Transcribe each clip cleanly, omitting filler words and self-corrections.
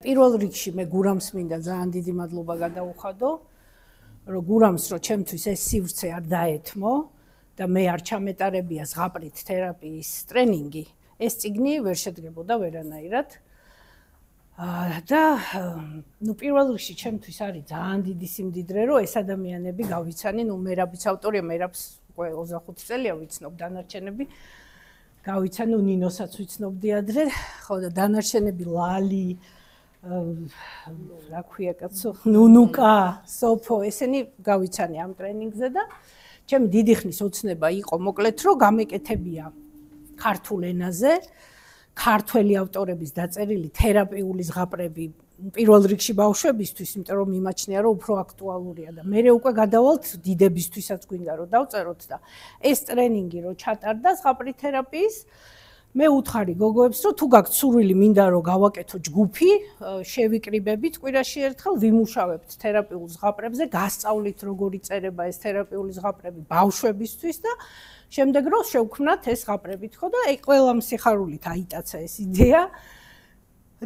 პირველ რიგში მე გურამს მინდა ძალიან დიდი მადლობა გადაუხადო, რომ გურამს რომ ჩემთვის ეს სივრცე არ დაეთმო და მე არ ჩამეტარებია ზღაპრით თერაპიის ტრენინგი, ეს წიგნი ვერ შედგებოდა ვერანაირად. და ნუ პირველ რიგში ჩემთვის არის ძალიან დიდი სიმდიდრე, რომ ეს ადამიანები გავიცანი, ნუ მერაბის ავტორია, მერაბს უკვე 25 წელია ვიცნობ, დანარჩენები გავიცანი, ნუ ნინოსაც ვიცნობდი ადრე, ხო და დანარჩენები ლალი, რა ქვია კაცო, ნუნუკა, სოფო, ესენი გავიცანი ამ ტრენინგზე და ჩემი დიდი ხნის ოცნება იყო მოკლედ, რომ გამეკეთებია ქართულ ენაზე ქართველი ავტორების დაწერილი თერაპიული ზღაპრები პირველ რიგში ბავშვებისთვის, იმიტომ რომ მიმაჩნია რომ უფრო აქტუალურია და მე უკვე გადავალთ დიდებისთვისაც გვინდა რომ დავწეროთ და ეს ტრენინგი რომ ჩატარდა ზღაპრის თერაპიის მე უთხარი გოგოებს რომ თუ გაქვთ სურვილი მინდა რომ გავაკეთო ჯგუფი შევიკრიბებით კვირაში ერთხელ ვიმუშავებთ თერაპიულ ზღაპრებზე გასწავლით როგორი წერება ეს თერაპიული ზღაპრები ბავშვებისთვის და შემდეგ რო შევქმნათ ეს ზღაპრებით ხო და ყველამ სიხარულით აიტაცა ეს იდეა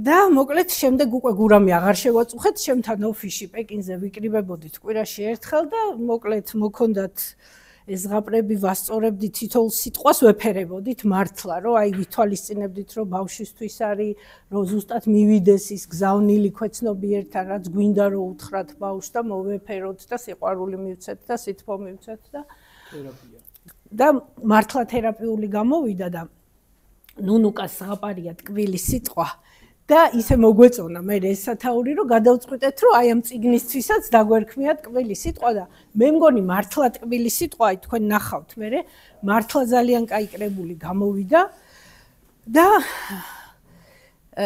და მოკლედ შემდეგ უკვე გურამი აღარ შევაწუხეთ ჩემთან ოფისში პეკინზე ვიკრიბებოდით კვირაში ერთხელ და მოკლედ მოქონდათ ეს ზღაპრები ვასწორებდი თითოეულ სიტყვას ვეფერებოდით მართლა რომ აი ვითვალისწინებდით რომ ბავშვისთვის არის რომ ზუსტად მივიდეს ის გზავნილი ქვეცნობიერთან რაც გვინდა რომ უთხრათ ბავშვს და მოვეფეროთ და სიყვარული მივცეთ და სითბო მივცეთ და თერაპია და მართლა თერაპიული გამოვიდა და ნუნუკას ზღაპარია ტკბილის სიტყვა და ისე მოგვეწონა მე ეს სათაური რომ გადავწყვიტეთ რომ აი ამ წიგნისთვისაც დაგვერქმია ტკბილი სიტყვა და მე მგონი მართლა ტკბილი სიტყვა აი თქვენ ნახავთ მე მართლა ძალიან კაი კრებული გამოვიდა და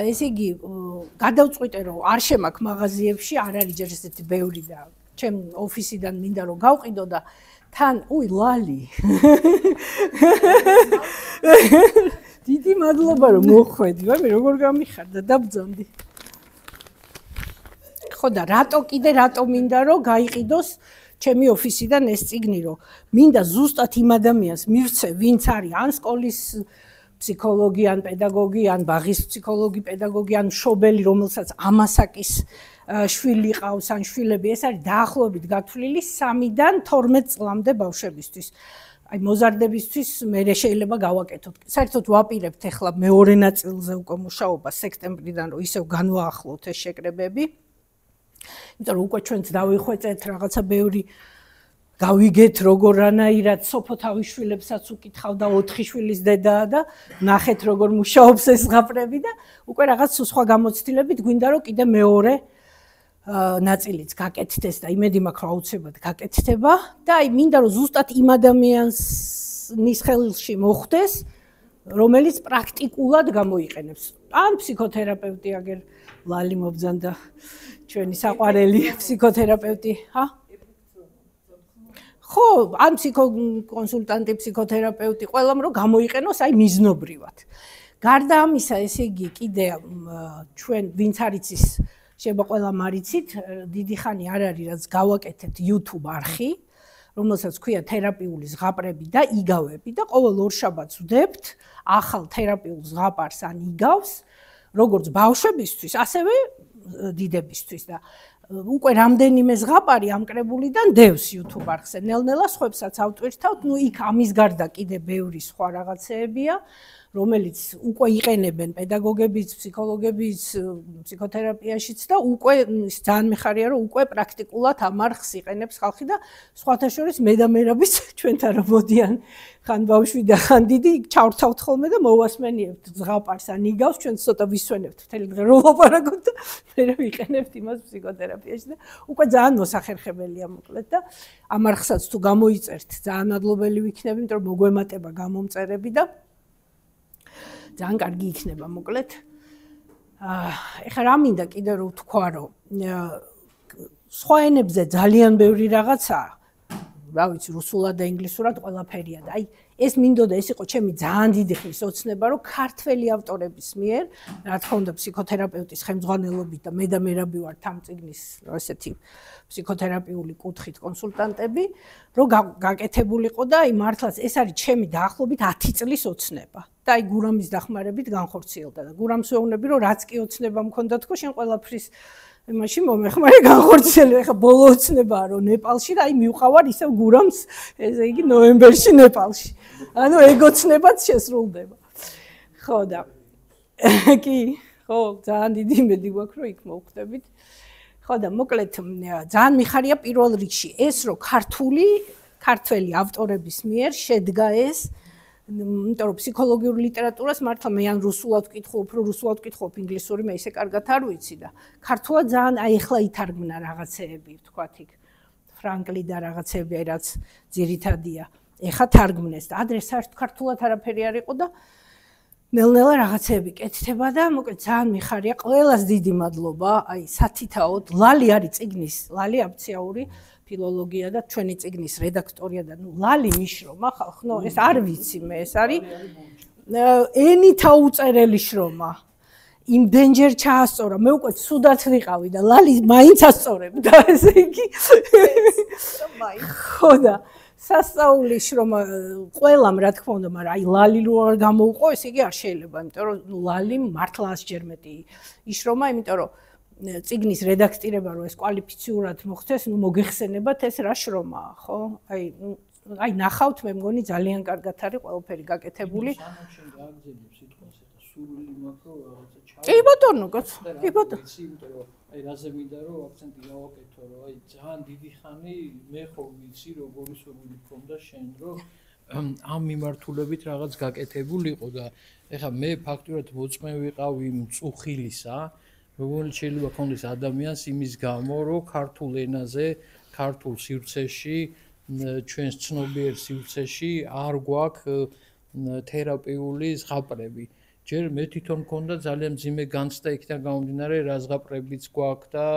ესე იგი გადავწყვიტე რომ არ შემაქ მაღაზიებში არ არის ჯერ ესეთი ბევრი და ჩემ ოფისიდან მინდა რომ გავყიდო და თან უი ლალი დიდი მადლობა რომ მოხვედი, მე როგორ გამიხარდა დაბძანდი. ხო და რატო მინდა რომ გაიყიდოს ჩემი ოფისიდან ეს წიგნი რომ მინდა ზუსტად იმ ადამიანს მივცე, ვინც არის ან სკოლის ფსიქოლოგი, ან პედაგოგი, ან ბაღის ფსიქოლოგი, პედაგოგი, ან მშობელი, რომელსაც ამასაკის შვილი ყავს, ან შვილები, ეს არის დაახლოებით გათვლილი 3-დან 12 წლამდე ბავშვებისთვის. აი მოზარდებისთვის მე შეიძლება გავაკეთოთ. საერთოდ ვაპირებთ ახლა მეორე ნაწილზე უკვე მუშაობა სექტემბრიდან რომ ისევ განვაახლოთ ეს შეკრებები. იმიტომ რომ უკვე ჩვენც დავიხვეწეთ რაღაცა ბევრი გავიგეთ როგორ რანაირად სოფო თავის შვილებსაც უკითხავ და 4 შვილის დედაა და ნახეთ როგორ მუშაობს ეს ზღაპრები და უკვე რაღაც სხვა გამოცდილებით გვინდა რომ კიდე მეორე ნაწილიც გაკეთდეს და იმედი მაქვს რომ აუცილებლად გაკეთდება და აი მინდა რომ ზუსტად იმ ადამიანის ხელში მოხვდეს რომელიც პრაქტიკულად გამოიყენებს ან ფსიქოთერაპევტი აგერ ლალი მობძანდა ჩვენი საყვარელი ფსიქოთერაპევტი ხო ან ფსიქოკონსულტანტი ფსიქოთერაპევტი ყველამ რომ გამოიყენოს აი მიზნობრივად გარდა ამისა ესე იგი კიდე ჩვენ ვინც არის ის შეიძლება ყველამ არიცით, დიდი ხანი არ არის, რაც გავაკეთეთ YouTube არხი, რომელსაც ქვია თერაპიული ზღაპრები და იგავები და ყოველ ორშაბათს ვდებთ ახალ თერაპიულ ზღაპარს ან იგავს, როგორც ბავშვებისთვის, ასევე დიდებისთვის და უკვე რამდენიმე ზღაპარი ამ კრებულიდან დევს YouTube არხზე. ნელ-ნელა სხვებსაც ავტვირთავთ, ნუ იქ ამის გარდა კიდე ბევრი სხვა რაღაცეებია. რომელიც უკვე იყენებენ პედაგოგებიც, ფსიქოლოგებიც, ფსიქოთერაპიაშიც და უკვე ძალიან მიხარია რომ უკვე პრაქტიკულად ამ არხს იყენებს ხალხი და სხვათა შორის მე და მერაბიც ჩვენთან რომ მოდიან ხან ბავშვი და ხან დიდი ჩავრთავთ ხოლმე და მოვასმენიებთ ზღაპარს ან იგავს ჩვენ ცოტა ვისვენებთ მთელი დღე რომ ვლაპარაკობთ და მე ვიყენებთ იმას ფსიქოთერაპიაში და უკვე ძალიან მოსახერხებელია მოკლედ და ამ არხსაც თუ გამოიწერთ ძალიან მადლობელი ვიქნები იმიტომ რომ მოგვემატება გამომწერები და ძალიან კარგი იქნება მოკლედ. ეხლა რა მინდა კიდე რომ ვთქვა რომ სხვა ენებზე ძალიან ბევრი რაღაცაა. რა ვიცი, რუსულად და ინგლისურად ყველაფერია და აი ეს მინდოდა ეს იყო ჩემი ძალიან დიდი ხნის ოცნება, რომ ქართველი ავტორების მიერ, რა თქმა უნდა, ფსიქოთერაპევტის ხელმძღვანელობით და მე და მერაბი ვართ ამ წიგნის ესეთი ფსიქოთერაპიული კუთხით კონსულტანტები, რომ გაკეთებულიყო და აი მართლაც ეს არის ჩემი დაახლოებით 10 წლის ოცნება. და აი გურამის დახმარებით განხორციელდა და გურამს ვეუბნები, რომ რაც კი ოცნება მქონდა თქო, შენ ყველაფრის იმაში მომეხმარე განხორციელე. ეხლა ბოლო ოცნებაა, რომ ნეპალში და აი მივყავარ ისევ გურამს, ესე იგი ნოემბერში ნეპალში. ანუ ეგოცნებაც შესრულდება. ხო და კი, ხო, ძალიან დიდი იმედი გვაქვს, რომ იქ მოვხდებით. ხო და მოკლედ ძალიან მიხარია პირველ რიგში ეს, რომ ქართველი ავტორების მიერ შედგა ეს, იმიტომ რომ ფსიქოლოგიურ ლიტერატურას მართლა მე ან რუსულად ვკითხულობ, ინგლისური მე ისე კარგად არ ვიცი და ქართულად ძალიან აი ახლა ითარგმნა რაღაცეები, ვთქვათ იქ ფრანკლი და რაღაცეები, რაც ძირითადია. ეხა თარგმნეს და ადრე საერთოდ ქართულად არაფერი არ იყო და ნელ-ნელა რაღაცეები კეთდება და მოკლედ ძალიან მიხარია. ყველას დიდი მადლობა, აი სათითაოდ ლალი არის წიგნის, ლალი აფციაური ფილოლოგია და ჩვენი წიგნის რედაქტორია და ნუ ლალი მიშრომა ხალხო, ეს არ ვიცი მე, ეს არის ენითა უწერელი შრომა. იმდენჯერ ჩაასწორა, მე უკვე ცუდად ვიყავი და ლალი მაინც ასწორებდა, ესე იგი. ხო და სასწაული შრომა ყველამ რა თქმა უნდა, მაგრამ აი ლალი რო არ გამოუყო, ესე იგი არ შეიძლება, იმიტომ რომ ლალი მართლა 100-ჯერ მეტი იშრომა, იმიტომ რომ წიგნის რედაქტირება რო ეს კვალიფიციურად მოხდეს, ნუ მოგეხსენებათ ეს რა შრომაა, ხო? აი ნახავთ, მე მგონი ძალიან კარგად არის ყველაფერი გაკეთებული. კი ბატონო, კი ბატონო. აი რაზე მინდა რომ აქცენტი გავაკეთო, რომ აი ძალიან დიდი ხანი მე ხო ვიცი როგორი სურვილი მქონდა შენ, რომ ამ მიმართულებით რაღაც გაკეთებულიყო და ეხლა მე ფაქტურად მოწმე ვიყავი მწუხილისა, როგორც შეიძლება ქონდეს ადამიანს იმის გამო, რომ ქართულ ენაზე, ქართულ სივრცეში, ჩვენს ცნობიერ სივრცეში არ გვაქვს თერაპიული ზღაპრები. ჯერ მე თვითონ მქონდა ძალიან მძიმე განცდა იქიდან გამომდინარე, რა ზღაპრებიც გვაქვს და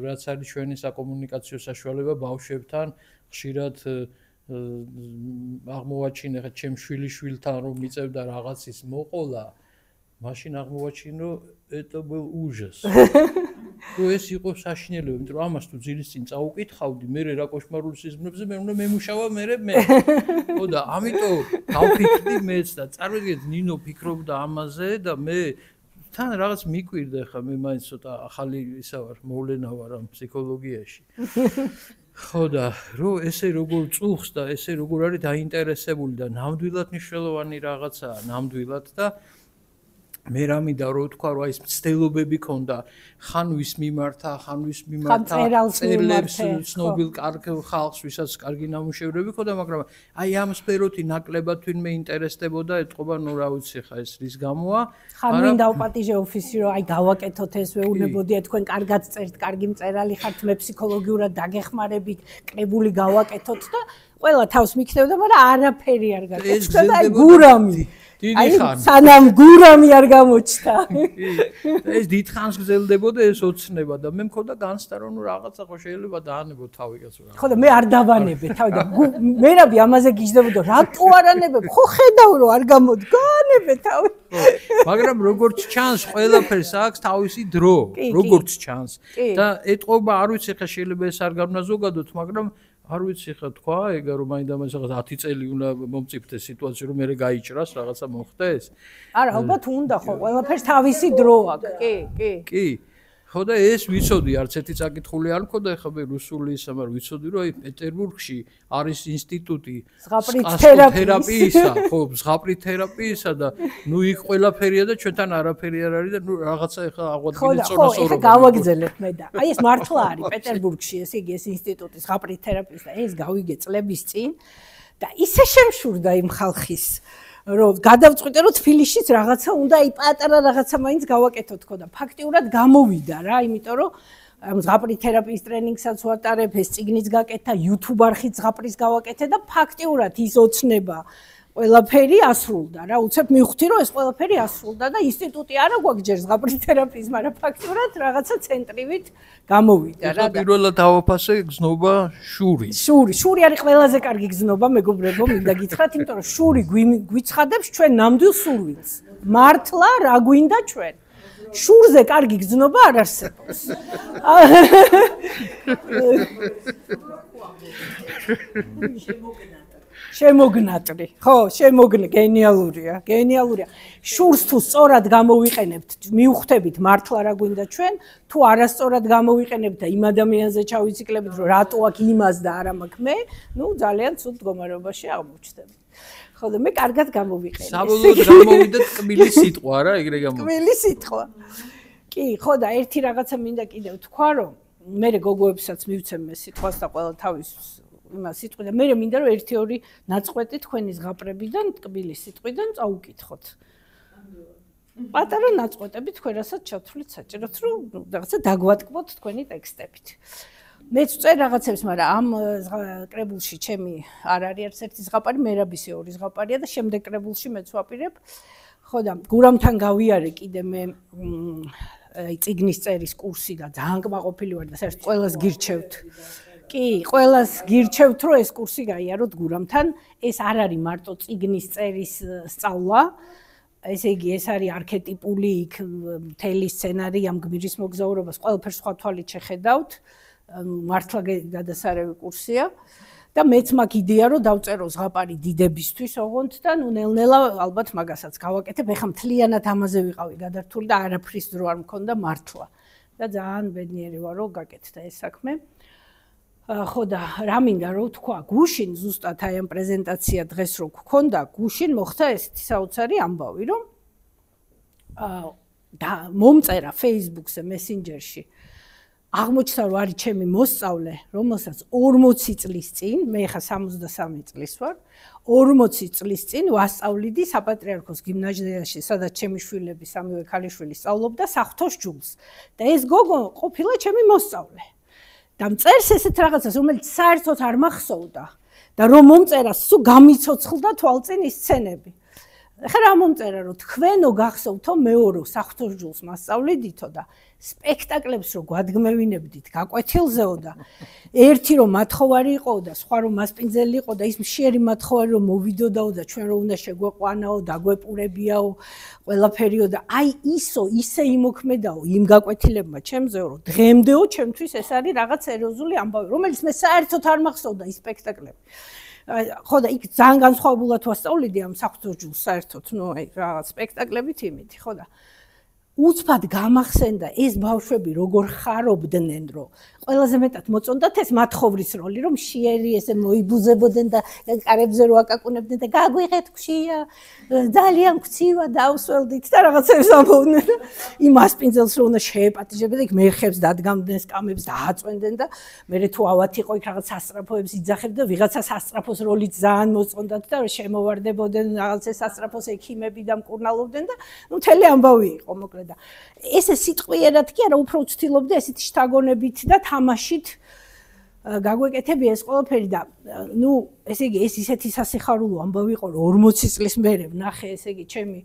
რაც არის ჩვენი საკომუნიკაციო საშუალება ბავშვებთან, ხშირად აღმოვაჩინე ხა ჩემ შვილიშვილთან რომ მიწევდა რაღაცის მოყოლა, მაშინ აღმოვაჩინე რომ это был ужас. რომ ეს იყო საშინელება, იმიტომ რომ ამას თუ ძილის წინ წაუკითხავდი, მე რა კოშმარული სიზმრებზე მე უნდა მემუშავა მე. ხო და ამიტომ გავფიქრდი მეც და წარმოგიდგენთ ნინო ფიქრობდა ამაზე და მე თან რაღაც მიკვირდა ხა მე მაინც ცოტა ახალი ისა ვარ, მოვლენა ვარ ამ ფსიქოლოგიაში. ხო და რომ ესე როგორ წუხს და ესე როგორ არის დაინტერესებული და ნამდვილად მნიშვნელოვანი რაღაცაა, ნამდვილად და მე რა მინდა რომ თქვა რომ აი ეს მცდელობები ქონდა ხანვის მიმართა წერლებს ცნობილ კარგ ხალხს ვისაც კარგი ნამუშევრები ქონდა მაგრამ აი ამ სფეროთი ნაკლებად თვითონ ინტერესდებოდა ეთყობა ნუ რა ვიცი ხა ეს რის გამოა ხან მინდა უპატიჟე ოფისი რომ აი გავაკეთოთ ეს ვეუბნებოდია თქვენ კარგად წერთ კარგი მწერალი ხართ მე ფსიქოლოგიურად დაგეხმარებით კრებული გავაკეთოთ და ყველა თავს მიქნევდა მაგრამ არაფერი არ გაკეთდა და აი გურამი დიდი ხანი. სანამ გურამი არ გამოჩნდა. ეს დიდხანს გრძელდებოდა ეს ოცნება და მე მქონდა განცდა რომ რაღაცა ხო შეიძლება დაანებო თავი კაცო რა. ხო და მე არ დავანებე თავი და მერაბი ამაზე გიждდებოდა რატო არ ანებებ? ხო ხედავ რომ არ გამოდგანებე თავი. მაგრამ როგორც ჩანს ყველაფერს აქვს თავისი დრო, როგორც ჩანს. და ეთყობა არ ვიცი ხა შეიძლება ეს არ გავნა ზოგადად, მაგრამ არ ვიცი ხა თქვა ეგა რომ მაინდა-მაინც რაღაც 10 წელი უნდა მომწიფდეს სიტუაცია რომ მე გაიჭრას რაღაცა მოხდეს. არა, ალბათ უნდა ხო, ყველაფერს თავისი დრო აქვს. კი. ხო და ეს ვიცოდი, არც ერთი წაკითხული არ მქონდა, ეხლა მე რუსული ისა, მაგრამ ვიცოდი რომ აი პეტერბურგში არის ინსტიტუტი ზღაპრით თერაპიისა, ხო, ზღაპრით თერაპიისა და ნუ იქ ყველაფერია და ჩვენთან არაფერი არ არის და ნუ რაღაცა ეხლა აღვადგინეთ წონასწორობა. ხო, ეხლა გავაგზელებ მე და აი ეს მართლა არის პეტერბურგში, ესე იგი ეს ინსტიტუტი ზღაპრით თერაპიის და ეს გავიგე წლების წინ და ისე შემშურდა იმ ხალხის რომ გადავწყვიტე რომ თბილისშიც რაღაცა უნდა აი პატარა რაღაცა მაინც გავაკეთოთ ხო და ფაქტიურად გამოვიდა რა იმიტომ რომ ზღაპრის თერაპიის ტრენინგსაც ვატარებ ეს წიგნიც გაკეთა YouTube არხით ზღაპრის გავაკეთე და ფაქტიურად ის ოცნება ყველაფერი ასრულდა რა. უცებ მივხვდი რომ ეს ყველაფერი ასრულდა და ინსტიტუტი არა გვაქვს ჯერ ზღაპრის თერაპიის, მაგრამ ფაქტურად რაღაცა ცენტრივით გამოვიდა რა. პირველად დავაფასე გზნობა შური. შური არის ყველაზე კარგი გზნობა, მეგობრებო, მინდა გითხრათ, იმიტომ რომ შური გვიცხადებს ჩვენ ნამდვილ სურვილს. მართლა რა გვინდა ჩვენ. შურზე კარგი გზნობა არ არსებობს. შემოგნატრი, ხო, გენიალურია. შურს თუ სწორად გამოვიყენებთ, მივხვდებით მართლა რა გვინდა ჩვენ, თუ არასწორად გამოვიყენებთ და იმ ადამიანზე ჩავიციკლებით, რომ რატო აქ იმას და არა მაქვს მე, ნუ ძალიან ცუდ მდგომარეობაში აღმოჩნდებით. ხო და მე კარგად გამოვიყენე. საბოლოოდ გამოვიდა ტკბილი სიტყვა რა, ეგრე გამოვიდა. ტკბილი სიტყვა. კი, ხო და ერთი რაღაცა მინდა კიდევ თქვა, რომ მე გოგოებსაც მივცემ მე სიტყვას და ყველა თავის იმას სიტყვი და მე მინდა რომ 1-2 ნაწყვეტი თქვენი ზღაპრებიდან, ტკბილი სიტყვიდან წაუკითხოთ. პატარა ნაწყვეტები თქვენ რასაც ჩათვლით საჭიროთ, რომ რაღაცა დაგვატკბოთ თქვენი ტექსტებით. მეც წერ რაღაცებს, მაგრამ ამ კრებულში ჩემი არ არის არც ერთი ზღაპარი, მერაბისი 2 ზღაპარია და შემდეგ კრებულში მეც ვაპირებ. ხო და გურამთან გავიარე კიდე მე წიგნის წერის კურსი და ძალიან კმაყოფილი ვარ და საერთოდ ყველას გირჩევთ. კი, ყველას გირჩევთ, რომ ეს კურსი გაიაროთ გურამთან. ეს არ არის მარტო წიგნის წერის სწავლა. ესე იგი, ეს არის არქეტიპული იქ მთელი სცენარი ამ გმირის მოგზაურობას, ყველაფერს სხვა თვალით შეხედავთ. მართლა გადასარევი კურსია. და მეც მაქვს იდეა, რომ დავწერო ზღაპარი დიდებისთვის ოღონდ და ნუ ნელ-ნელა ალბათ მაგასაც გავაკეთებ. ეხლა მთლიანად ამაზე ვიყავი გადართული და არაფრის დრო არ მქონდა მართლა. და ძალიან ბედნიერი ვარ, რომ გაკეთდა ეს საქმე. ხო და რა მინდა რომ თქვა, გუშინ ზუსტად აი ამ პრეზენტაცია დღეს რო გქონდა, გუშინ მოხდა ესეთი საოცარი ამბავი, რომ და მომწერა Facebook-ზე, Messenger-ში. აღმოჩნდა რომ არის ჩემი მოსწავლე, რომელსაც 40 წლის წინ, მე ხა 63 წლის ვარ, 40 წლის წინ ვასწავლიდი საპატრიარქოს გიმნაზიაში, სადაც ჩემი შვილები, სამივე ქალიშვილი სწავლობდა საღვთოს ჯულს. და ეს გოგო ყოფილა ჩემი მოსწავლე. და მწერს ესეთ რაღაცას, რომელიც საერთოდ არ მახსოვდა და რომ მომწერა, სულ გამიცოცხლდა თვალწინ ის სცენები. ეხლა რა მომწერა, რომ თქვენო გახსოვთო მეორო საღვთოს ჯულს მასწავლიდითო და სპექტაკლებს რო გვადგმევინებდით გაკვეთილზეო და ერთი რომ მათხოვარი იყო და სხვა რომ მასპინძელი იყო და ის მშიერი მათხოვარი რომ მოვიდოდაო და ჩვენ რო უნდა შეგვეყვანაო, დაგვეპურებიაო, ყველაფერიო და აი ისე იმოქმედაო იმ გაკვეთილებმა ჩემზეო, რომ დღემდეო ჩემთვის ეს არის რაღაც სერიოზული ამბავი, რომელიც მე საერთოდ არ მახსოვდა ის სპექტაკლები. ხო და იქ ძალიან განსხვავებულად ვასწავლიდი ამ საღვთოს ჯულს საერთოდ, ნუ აი რაღაც სპექტაკლებით იმითი, ხო და უცბად გამახსენდა ეს ბავშვები როგორ ხარობდნენ, რომ ყველაზე მეტად მოწონდათ ეს მათხოვრის როლი, რომ მშიერი ესე მოიბუზებოდნენ და კარებზე რო აკაკუნებდნენ და გაგვიღეთ გშია, ძალიან გცივა დავსველდით და რაღაცებს ამბობდნენ და იმ მასპინძელს რო უნდა შეეპატიჟებდნენ, იქ მერხებს დადგამდნენ, სკამებს დააწვენდნენ და მე თუ ავად იყო იქ რაღაც სასტრაფოებს იძახებდნენ და ვიღაცა სასტრაფოს როლიც ძალიან მოწონდათ და შემოვარდებოდნენ რაღაც ეს სასტრაფოს ექიმები და მკურნალობდნენ და ნუ მთელი ამბავი იყო მოკლედ. ესე სიტყვიერად კი არა, უფრო ვცდილობდი ესეთი შთაგონებით და თამაშით გაგვეკეთებია ეს ყველაფერი და ნუ ესე იგი ეს ისეთი სასიხარულო ამბავი იყო, რომ 40 წლის მერე ვნახე ესე იგი ჩემი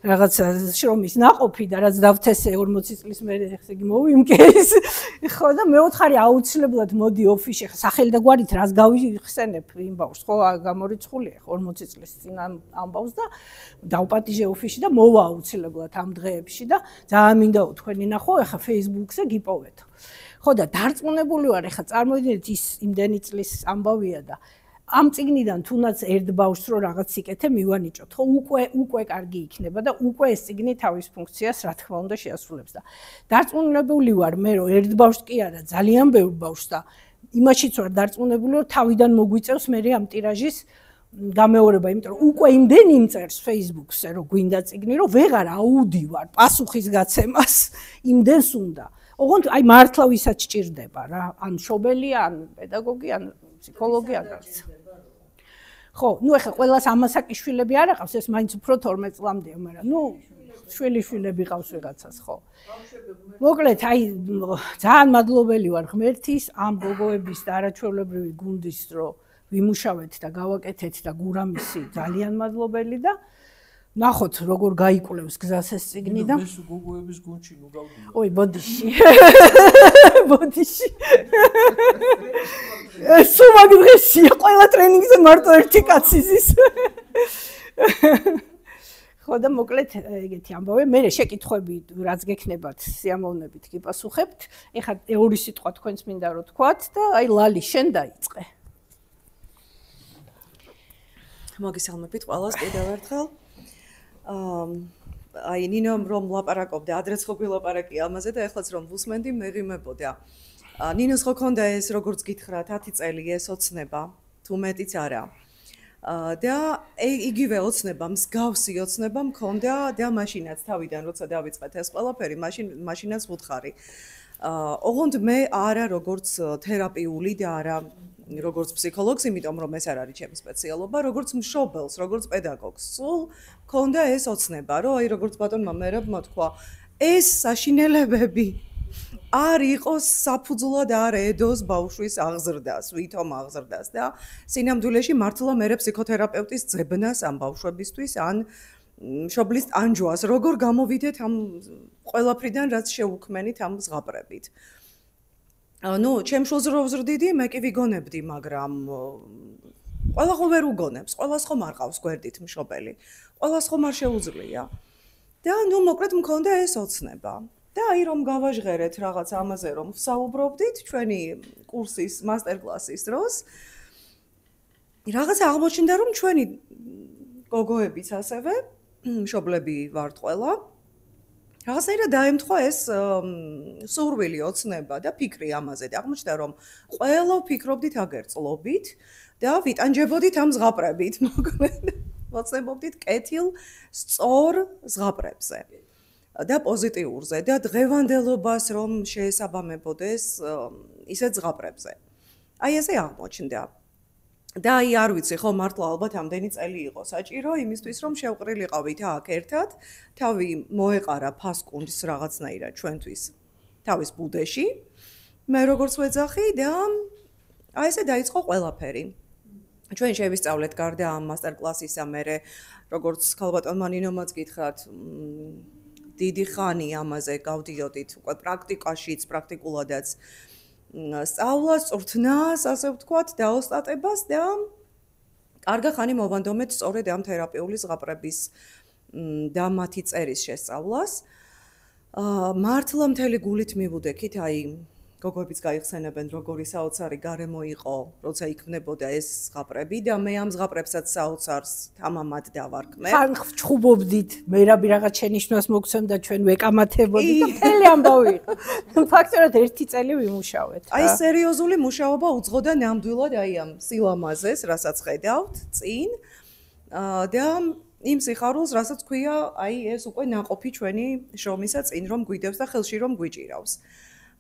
რაღაცა შრომის ნაყოფი და რაც დავთესე 40 წლის მერე ესე იგი მოვიმკე ეს ხო და მეოთხარი აუცილებლად მოდი ოფისში სახელი და გვარით რას გავიხსენებ იმ ბავშვს ხო გამორიცხულია 40 წლის წინ ამბავს და დავპატიჟე ოფისში და მოვა აუცილებლად ამ დღეებში და ძალიან მინდაო თქვენი ნახო ეხა Facebook-ზე გიპოვეთო ხო და დარწმუნებული ვარ ეხა წარმოიდგინეთ ის იმდენი წლის ამბავია და ამ წიგნიდან თუნდაც ერთ ბავშვს რო რაღაც სიკეთე მივანიჭოთ ხო უკვე კარგი იქნება და უკვე ეს წიგნი თავის ფუნქციას რა თქმა უნდა შეასრულებს და დარწმუნებული ვარ მე რომ ერთ ბავშვს კი არა ძალიან ბევრ ბავშვს და იმაშიც ვარ დარწმუნებული რომ თავიდან მოგვიწევს მე ამ ტირაჟის გამეორება იმიტომ რომ უკვე იმდენი იმწერს Facebook-ზე რომ გვინდა წიგნი რომ ვეღარ აუდივარ პასუხისგაცემას იმდენს უნდა ოღონდ აი მართლა ვისაც ჭირდება რა ან მშობელი ან პედაგოგი ან ფსიქოლოგი ან რაღაც ხო ნუ ეხლა ყველას ამასაკი შვილები არ აყავს ეს მაინც უფრო 12 წლამდეა მაგრამ ნუ შვილები ყავს ვიღაცას ხო მოკლედ აი ძალიან მადლობელი ვარ ღმერთის ამ გოგოების და არაჩვეულებრივი გუნდის რომ ვიმუშავეთ და გავაკეთეთ და გურამისი ძალიან მადლობელი და ნახოთ როგორ გაიკვლევს გზას ეს წიგნი და ეს გოგოების გუნდში ნუ გავდივარ. ой, ბოდიში. ბოდიში. სულ მაგდრესია, ყველა ტრენინგზე მარტო ერთი კაცი ზის. ხო და მოკლედ ეგეთი ამბავი, მე შეკითხვები რაც გექნებათ, სიამოვნებით გიპასუხებთ. ეხლა ორი სიტყვა თქვენს მინდა რომ თქვათ და აი ლალი შენ დაიწყე. მოგესალმებით ყველას კიდევ ერთხელ. აი ნინომ რომ ლაპარაკობდა, ადრეც ხო გვილაპარაკი ამაზე და ეხლაც რომ ვუსმენდი, მეღიმებოდა. ნინოს ხო ქონდა ეს როგორც გითხრათ 10 წელი ეს ოცნება, თუ მეტიც არა. და იგივე ოცნება, მსგავსი ოცნება მქონდა და მაშინაც თავიდან როცა დავიწყეთ ეს ყველაფერი, მაშინაც ვუთხარი. ოღონდ მე არა როგორც თერაპიული და არა როგორც ფსიქოლოგს, იმიტომ რომ ეს არ არის ჩემი სპეციალობა, როგორც მშობელს, როგორც პედაგოგს. სულ მქონდა ეს ოცნება, რომ აი როგორც ბატონმა მერაბმა თქვა, ეს საშინელებები არ იყოს საფუძვლად არ ედოს ბავშვის აღზრდას, ვითომ აღზრდას და სინამდვილეში მართლა მე ფსიქოთერაპევტის ძებნას ამ ბავშვებისთვის ან მშობლის ტანჯვას, როგორ გამოვიდეთ ამ ყველაფრიდან, რაც შეუქმენით ამ ზღაპრებით. ნუ ჩემ შულს რო ვზრდიდი, მე კი ვიგონებდი, მაგრამ ყველა ხო ვერ უგონებს, ყველას ხომ არ ყავს გვერდით მშობელი. ყველას ხომ არ შეუძლია. და ნუ მოკლედ მქონდა ეს ოცნება. და აი რომ გავაჟღერეთ რაღაც ამაზე რომ ვსაუბრობდით ჩვენი კურსის მასტერკლასის დროს რაღაც აღმოჩნდა რომ ჩვენი გოგოებიც ასევე მშობლები ვართ ყველა რაღაცნაირად დაემთხვა ეს სურვილი ოცნება და ფიქრი ამაზე და აღმოჩნდა რომ ყველა ვფიქრობდით აგერწლობით და ვიტანჯებოდით ამ ზღაპრებით მოკლედ ვოცნებობდით კეთილ სწორ ზღაპრებზე და პოზიტიურზე და დღევანდელობას რომ შეესაბამებოდეს ისეთ ზღაპრებზე. აი ესე აღმოჩნდა. და აი არ ვიცი ხო მართლა ალბათ ამდენი წელი იყო საჭირო იმისთვის რომ შევყრილიყავით აქ ერთად, თავი მოეყარა ფასკუნდის რაღაცნაირად ჩვენთვის თავის ბუდეში. მე როგორც ვეძახი და აი ესე დაიწყო ყველაფერი. ჩვენ შევისწავლეთ გარდა ამ მასტერკლასისა მე როგორც ქალბატონმა ნინომაც გითხრათ დიდი ხანი ამაზე გავდიოდით უკვე პრაქტიკაშიც, პრაქტიკულადაც სწავლას, წვრთნას, ასე ვთქვათ, დაოსტატებას და კარგი ხანი მოვანდომეთ სწორედ ამ თერაპიული ზღაპრების და მათი წერის შესწავლას. მართლა მთელი გულით მივუდექით, აი გოგოებიც გაიხსენებენ, როგორი საოცარი გარემო იყო, როცა იქმნებოდა ეს ზღაპრები და მე ამ ზღაპრებსაც საოცარს თამამად დავარქმე. ხან ჩხუბობდით, მერაბი რაღაც შენიშვნას მოგცემდა ჩვენ ვეკამათებოდით და მთელი ამბავი იყო. ფაქტობრივად 1 წელი ვიმუშავეთ. აი სერიოზული მუშაობა უძღოდა ნამდვილად აი ამ სილამაზეს, რასაც ხედავთ წინ და იმ სიხარულს, რასაც ქვია, აი ეს უკვე ნაყოფი ჩვენი შრომისა წინ რომ გვიდევს და ხელში რომ გვიჭირავს.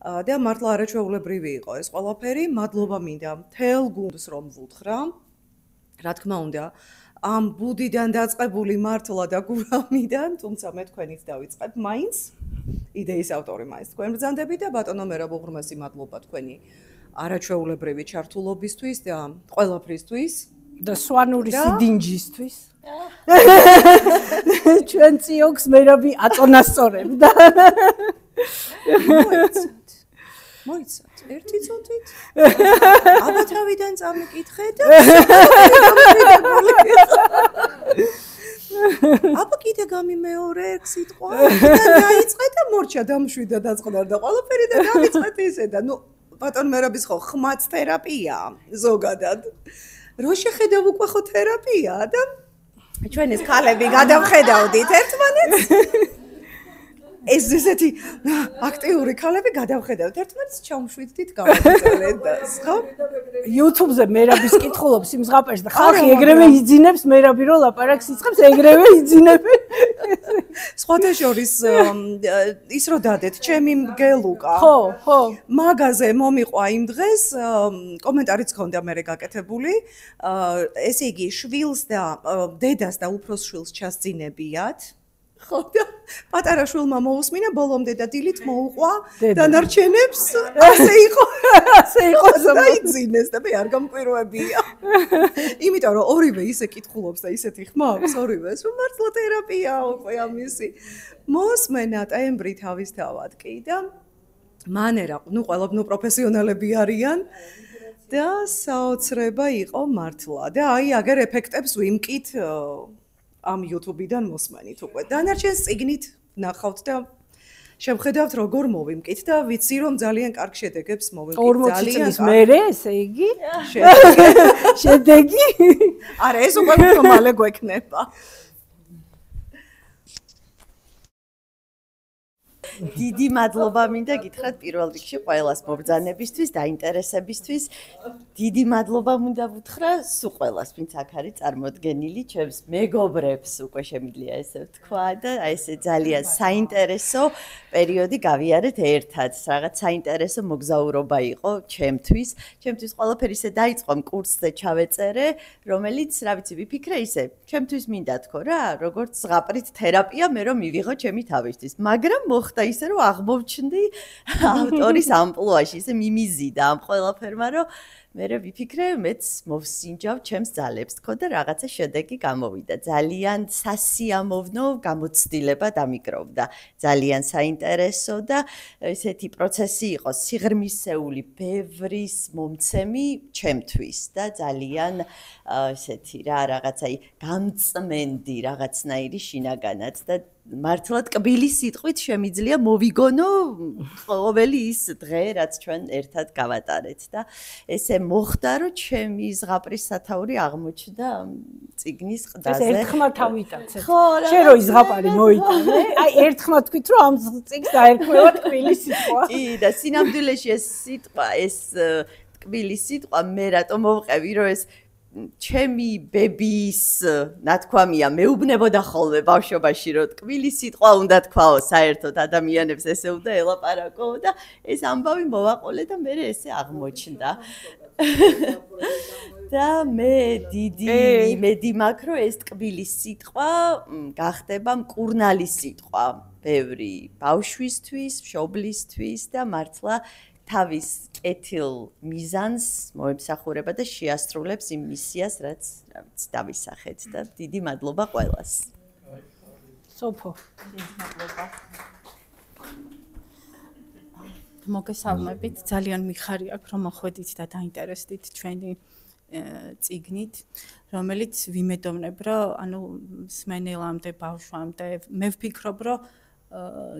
და მართლა არაჩვეულებრივი იყო ეს ყველაფერი, მადლობა მინდა მთელ გუნდს რომ ვუთხრა. რა თქმა უნდა, ამ ბუდიდან დაწყებული მართლა და გურამიდან, თუმცა მე თქვენით დავიწყებ მაინც. იდეის ავტორი მაინც თქვენ ბრძანდებით და ბატონო მერაბ უღრმესი მადლობა თქვენი არაჩვეულებრივი ჩართულობისთვის და ყველაფრისთვის და სვანური სიდინჯისთვის. ჩვენ ციოქს მერაბი აწონასწორებდა. მოიცათ, ერთი წუთით. აბა თავიდან წამიკითხე და აბა კიდე გამიმეორე ერთ სიტყვა და დაიწყე და მორჩა დამშვიდა დაწყდარდა ყველაფერი და დავიწყეთ ისე და ნუ ბატონ მერაბის ხო ხმაც თერაპია ზოგადად. რო შეხედავ უკვე ხო თერაპია და ჩვენ ეს ქალები გადავხედავდით ერთმანეთს. ეს ესეთი აქტიური ქალები გადავხედავთ ერთმანეთს ჩამშვიდდით გავაგრძელეთ და ხო YouTube-ზე მერაბის კითხულობს იმ ზღაპერს და ხალხი ეგრევე იძინებს მერაბი რო ლაპარაკს იწყებს ეგრევე იძინები სხვათა შორის ის რო დადეთ ჩემი მგელუკა ხო მაგაზე მომიყვა იმ დღეს კომენტარიც ჰქონდა მე გაკეთებული ესე იგი შვილს და დედას და უფროს შვილს ჩასძინებიათ ხო და პატარა შვილმა მოусმინა ბოლომდე და დილით მოუყვა დანარჩენებს ასე იყო დაიძინეს და მე არ გამკვირვებია იმიტომ რომ ორივე ისე კითხულობს და ისეთი ხმა აქვს ორივეს რომ მართლა თერაპია უკვე ამისი მოსმენა ტემბრი თავისთავად კი და მანერა ყველა პროფესიონალები არიან და საოცრება იყო მართლა და აი აგერ ეფექტებს ვიმკით ამ YouTube-დან მოსმენით უკვე. დანარჩენს წიგნით ნახავთ და შევხედავთ როგორ მოვიმკით და ვიცი რომ ძალიან კარგ შედეგებს მოვიმკით. 40 წლის მერე, ესე იგი? შედეგი? არა, ეს უკვე უფრო მალე გვექნება. დიდი მადლობა მინდა გითხრათ პირველ რიგში ყველას მობრძანებისთვის, დაინტერესებისთვის. დიდი მადლობა მინდა ვუთხრა სულ ყველას, ვინც აქ არის წარმოდგენილი, ჩემს მეგობრებს უკვე შემიძლია ესე ვთქვა და აი ესე ძალიან საინტერესო პერიოდი გავიარეთ ერთად. რაღაც საინტერესო მოგზაურობა იყო ჩემთვის. ჩემთვის ყველაფერი ისე დაიწყო კურსზე ჩავეწერე, რომელიც, რა ვიცი, ვიფიქრე ისე, ჩემთვის მინდა თქო რა, როგორც ზღაპრით თერაპია მე რომ მივიღო ჩემი თავისთვის. მაგრამ მოხდა ისე რომ აღმოჩნდი ავტორის ამპლუაში, ისე მიმიზიდა ამ ყველაფერმა, რომ მე ვიფიქრე, მეც მოვსინჯავ ჩემს ძალებს თქო და რაღაცა შედეგი გამოვიდა. ძალიან სასიამოვნო გამოცდილება დამიკროვდა. ძალიან საინტერესო და ესეთი პროცესი იყო სიღრმისეული, ბევრის მომცემი ჩემთვის და ძალიან ესეთი რაღაცაი გამწმენდი რაღაცნაირი შინაგანად და მართლა ტკბილი სიტყვით შემიძლია მოვიგონო ყოველი ის დღე, რაც ჩვენ ერთად გავატარეთ და ესე მოხდა, რომ ჩემი ზღაპრის სათაური აღმოჩნდა წიგნის ყდაზე. ეს ერთხმად ავიტაცეთ. შენ რო ზღაპარი მოიტანე, აი ერთხმად თქვით, რომ ამ წიგნს დაერქმევა ტკბილი სიტყვა. კი, და სინამდვილეში ეს სიტყვა, ეს ტკბილი სიტყვა მე რატომ მოვყევი, რომ ეს ჩემი ბებიის ნათქვამია მეუბნებოდა ხოლმე ბავშვობაში რომ ტკბილი სიტყვა უნდა თქვაო საერთოდ ადამიანებს ესე უნდა ელაპარაკო და ეს ამბავი მოვაყოლე და მე ესე აღმოჩნდა და მე დიდი იმედი მაქვს რომ ეს ტკბილი სიტყვა გახდება მკურნალი სიტყვა ბევრი ბავშვისთვის, მშობლისთვის და მართლა თავის კეთილ მიზანს მოემსახურება და შეასრულებს იმ მისიას, რაც დავისახეთ და დიდი მადლობა ყველას. სოფო. მადლობა. მოგესალმებით, ძალიან მიხარი აქვს, რომ მოხვედით და დაინტერესდით ჩვენი წიგნით, რომელიც ვიმედოვნებ, რომ ანუ სმენელამდე, ბავშვამდე, მე ვფიქრობ, რომ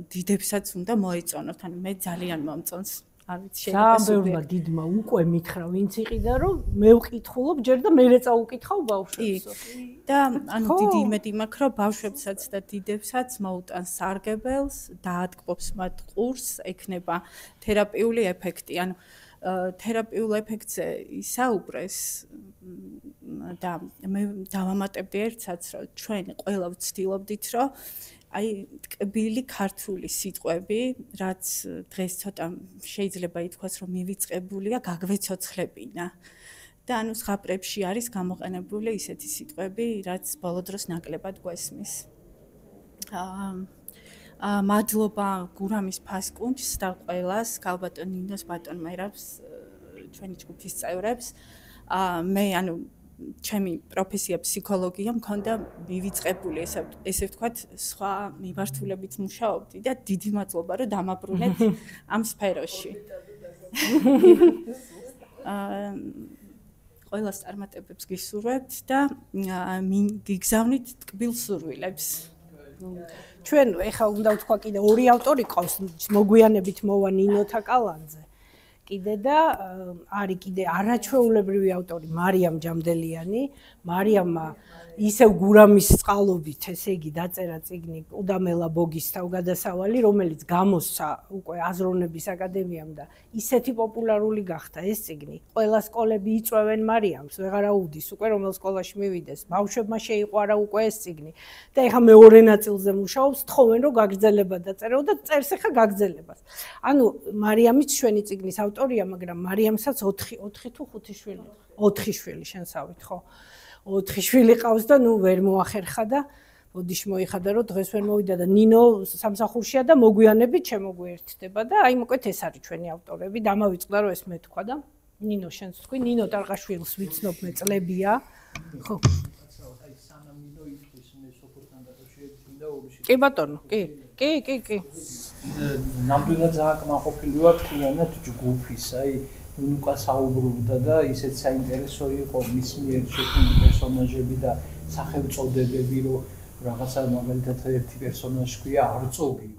დიდებსაც უნდა მოეწონოთ, ანუ მე ძალიან მომწონს. ძალიან დიდმა უკვე მითხრა ვინც იყიდა რომ მე ვკითხულობ ჯერ და მე წაუკითხავ ბავშვებს. და ანუ დიდი იმედი მაქვს რომ ბავშვებსაც და დიდებსაც მოუტანს სარგებელს, დაატკბობს მათ ყურს, ექნება თერაპიული ეფექტი. ანუ თერაპიულ ეფექტზე ისაუბრეს და მე დავამატებდი ერთსაც რომ ჩვენ ყველა ვცდილობდით რომ აი ტკბილი ქართული სიტყვები, რაც დღეს ცოტა შეიძლება ითქვას, რომ მივიწყებულია, გაგვეცოცხლებინა. და ანუ ზღაპრებში არის გამოყენებული ისეთი სიტყვები, რაც ბოლო დროს ნაკლებად გვესმის. მადლობა გურამის ფასკუნჯს და ყველას, გალბატონ ნინოს, ბატონ მერაბს, ჩვენი ჯგუფის წევრებს. მე ანუ ჩემი პროფესია ფსიქოლოგია მქონდა მივიწყებული ესე ვთქვათ სხვა მიმართულებით მუშაობდი და დიდი მადლობა რომ დამაბრუნეთ ამ სფეროში. ყველას წარმატებებს გისურვებთ და გიგზავნით ტკბილ სურვილებს. ჩვენ ეხლა უნდა ვთქვა კიდე ორი ავტორი ყავს, მოგვიანებით მოვა ნინოთა კალანძე. კიდე და არის კიდე არაჩვეულებრივი ავტორი მარიამ ჯამდელიანი. მარიამმა ისევ გურამის წყალობით, ესე იგი დაწერა წიგნი უდამელა ბოგის თავგადასავალი, რომელიც გამოსცა უკვე აზროვნების აკადემიამ და ისეთი პოპულარული გახდა ეს წიგნი. ყველა სკოლები იწვევენ მარიამს, ვეღარ აუდის უკვე რომელ სკოლაში მივიდეს. ბავშვებმა შეიყვარა უკვე ეს წიგნი. და ეხლა მეორე ნაწილზე მუშაობს, თხოვენ რომ გაგრძელება დაწერო და წერს ეხლა გაგრძელებას. ანუ მარიამიც ჩვენი წიგნის ავტორია, მაგრამ მარიამსაც 4 თუ 5 შვილი, 4 შვილი შენსავით, ხო? 4 შვილი ყავს და ნუ ვერ მოახერხა და ოდიშ მოიხადა რომ დღეს ვერ მოვიდა და ნინო სამსახურშია და მოგვიანებით შემოგვიერთდება და აი მოკლედ ეს არის ჩვენი ავტორები დამავიწყდა რომ ეს მე თქვა და ნინო შენს თქვი ნინო ტარყაშვილს ვიცნობ მე წლებია ხო აი სანამ ნინო იტყვის მე სოფოსთან დაკავშირებით და ურში კი ბატონო კი ნამდვილად ძალიან კმაყოფილი ვარ თლიანად ჯგუფის აი ნუკა საუბრობდა და ისეთ საინტერესო იყო მის მიერ შექმნილი პერსონაჟები და სახელწოდებები რომ რაღაცა მაგალითად ერთი პერსონაჟი ქვია არწოგი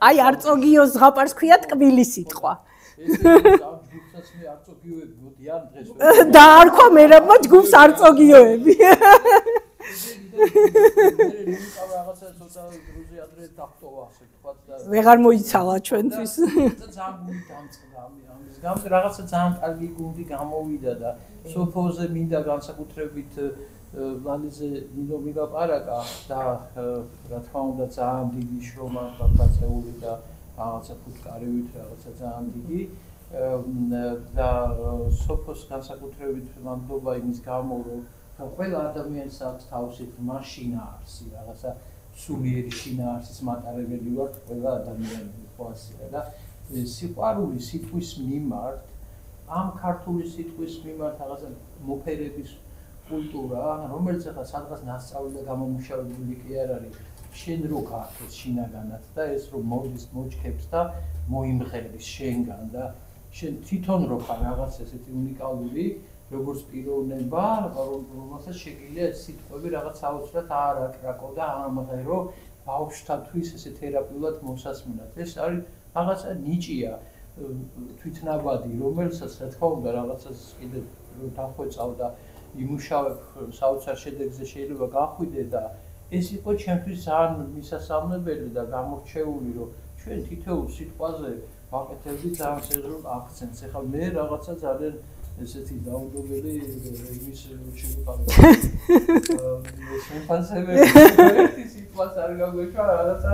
აი არწოგიოს ზღაპარს ქვია ტკბილი სიტყვა ჯგუფსაც მე არწოგიოები მოდიან დღეს და არქვა მე რა ჯგუფს არწოგიოები რაღაცა ცოტა გრუზი ადრე დახტოვა ასე თქვა და ვეღარ მოიცალა ჩვენთვის ძალიან გუნდი დამწყდა ამის გამო რაღაცა ძალიან კარგი გუნდი გამოვიდა და სოფოზე მინდა განსაკუთრებით ლალიზე ნინო მილაპარაკა და რა თქმა უნდა ძალიან დიდი შრომა გაქცეული და რაღაცა ფუტკარივით რაღაცა ძალიან დიდი და სოფოს განსაკუთრებით მადლობა იმის გამო რომ ყველა ადამიანს აქვს თავისი მაშინაარსი რაღაცა სულიერი შინაარსის მატარებელი ვარ ყველა ადამიანი ხო ასეა და სიყვარული სიტყვის მიმართ ამ ქართული სიტყვის მიმართ რაღაცა მოფერების კულტურა რომელიც ახლა სადღაც ნასწავლი და გამომუშავებული კი არ არის შენ რო გაქვს შინაგანად და ეს რომ მოდის მოჩქებს და მოიმღერის შენგან და შენ თვითონ რო ხარ რაღაც ესეთი უნიკალური როგორც პიროვნება რომელსაც შეგიძლია სიტყვები რაღაც აუცილებლად არ აკრაკო და ამღერო ბავშვთათვის ესე თერაპიულად მოსასმენად ეს არის რაღაცა ნიჭია თვითნაბადი რომელსაც რა თქმა უნდა რაღაცას კიდე დახვეწავ და იმუშავებ საოცარ შედეგზე შეიძლება გახვიდე და ეს იყო ჩემთვის ძალიან მისასალმებელი და გამორჩეული რომ ჩვენ თითოეულ სიტყვაზე ვაკეთებდი ძალიან სერიოზულ აქცენტს ეხლა მე რაღაცა ძალიან ესეთი დაუნდობელი იმის შევიყავი შემფასებელი სიტყვას არ გაგვეშვა რაღაცა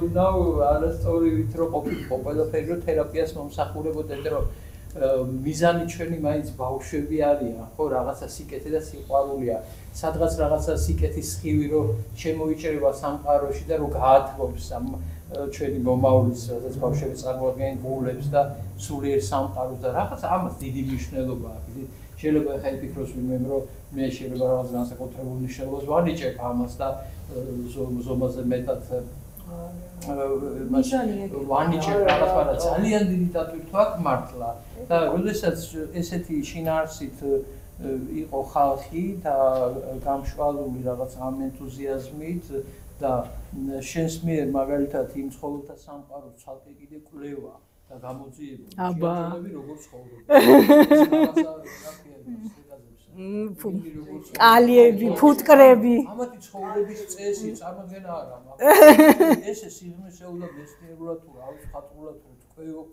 უნდა არასწორით რომ ყოფილიყო ყველაფერი რომ თერაპიას მომსახურებოდნენ რომ მიზანი ჩვენი მაინც ბავშვები არიან ხო რაღაცა სიკეთე და სიყვარულია სადღაც რაღაცა სიკეთის სხივი რომ შემოიჭრება სამყაროში და რომ გაათბობს ჩვენი მომავლის სადაც ბავშვები წარმოადგენენ გულებს და სულიერ სამყაროს და რაღაც ამას დიდი მნიშვნელობა აქვს შეიძლება ხა იფიქროს ვინმე რომ მე შეიძლება რაღაც განსაკუთრებულ მნიშვნელობას ვანიჭებ ამას და ზომაზე მეტად ვანიჭებ რაღაცა ძალიან დიდი დატვირთვა აქვს მართლა და როდესაც ესეთი შინაარსით იყო ხალხი და გამშვალული რაღაც ამ ენთუზიაზმით და შენს მიერ მაგალითად იმ ცხოველთა სამყაროს ცალკე კიდე კვლევა და გამოძიება შეაძლებელი როგორ ცხოვრობენ ალიები, ფუტკრები. ამათი ცხოვრების წესი წარმოქმნა არა, მაგრამ ეს სიღრმისეულ და მეცნიერულად თუ რა ხატულად თუ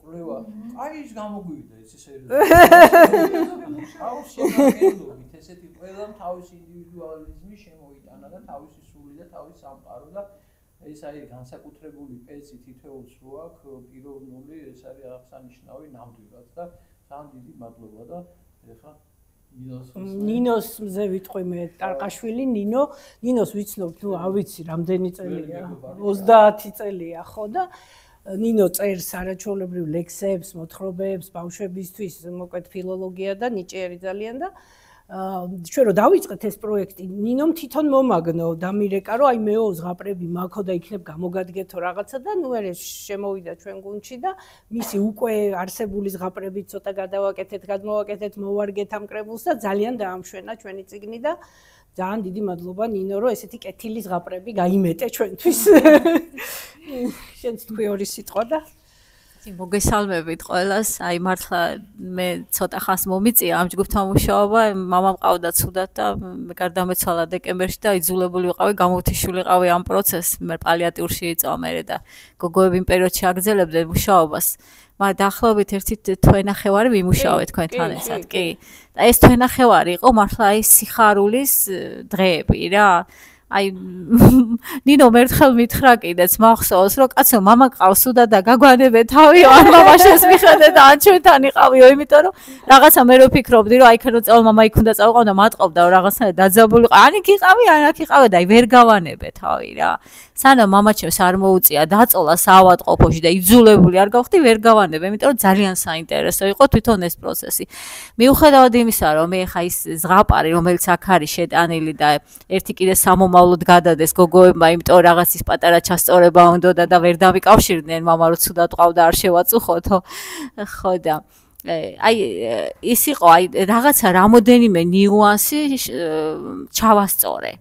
კვლევა, აი ის გამოგვივიდა ეს შეერდობით ესეთი ყველამ თავისი ინდივიდუალიზმი შემოიტანა და თავისი სული და თავისი სამყარო და ეს არის განსაკუთრებული პეცი თითოეულს რო აქვს პიროვნული ეს არის აღსანიშნავი ნამდვილად და ძალიან დიდი მადლობა და ეხლა ნინოს მზე ვიტყვი მე ტარყაშვილი ნინოს ვიცნობ ნუ არ ვიცი რამდენი წელია 30 წელია ხო და ნინო წერს არაჩვეულებრივ ლექსებს მოთხრობებს ბავშვებისთვის მოკლედ ფილოლოგია და ნიჭიერი ძალიან და ჩვენ რო დავიწყეთ ეს პროექტი ნინომ თვითონ მომაგნო დამირეკა რომ აი მეო ზღაპრები მაქო და იქნებ გამოგადგეთო რაღაცა და ნუ ერე შემოვიდა ჩვენ გუნდში და მისი უკვე არსებული ზღაპრები ცოტა გადავაკეთეთ გადმოვაკეთეთ მოვარგეთ ამ კრებულს და ძალიან დაამშვენა ჩვენი წიგნი და ძალიან დიდი მადლობა ნინო რომ ესეთი კეთილი ზღაპრები გაიმეტე ჩვენთვის შენც თქვი ორი სიტყვა და მოგესალმებით ყველას. აი მართლა მე ცოტა ხანს მომიწია ამ ჯგუფთან მუშაობა. მამა მყავდა ცუდად და გარდამეცვალა დეკემბერში და იძულებული ვიყავი გამოვთიშული ყავი ამ პროცესს. მე პალიატიურში იწავა მე და გოგოები იმ პერიოდში აგრძელებდნენ მუშაობას. მაგრამ დაახლოებით ერთი თვენახევარი ვიმუშავე თქვენთან ესად, კი. და ეს თვენახევარი იყო მართლა აი სიხარულის დღეები რა. აი ნინო მერთხელ მითხრა კიდეც მახსოვს რომ კაცო მამა ყავს უდა და გაგვანებე თავიო ან მამაშენს მიხედე და ან ჩვენთან იყავიო იმიტომ რომ რაღაცა მე რო ფიქრობდი რომ აი ქნო წავალ მამა იქ უნდა წავყავ და მატყობდა რომ რაღაცა დაძაბულიყო ან იქ იყავი ან აქ იყავი და აი ვერ გავანებე თავი რა სანამ მამაჩემს არ მოუწია დაწოლა საავადმყოფოში და იძულებული არ გავხდი ვერ გავანებე იმიტომ რომ ძალიან საინტერესო იყო თვითონ ეს პროცესი მიუხედავად იმისა რომ მე ხა ის ზღაპარი რომელიც აქ არის შეტანილი და ერთი კიდე სამომავლოდ გადადეს გოგოებმა იმიტომ რაღაც ის პატარა ჩასწორება უნდოდა და ვერ დამიკავშირდნენ მამა რო ცუდად ყავდა არ შევაწუხოთო ხო და აი ის იყო აი რაღაცა რამოდენიმე ნიუანსი ჩავასწორე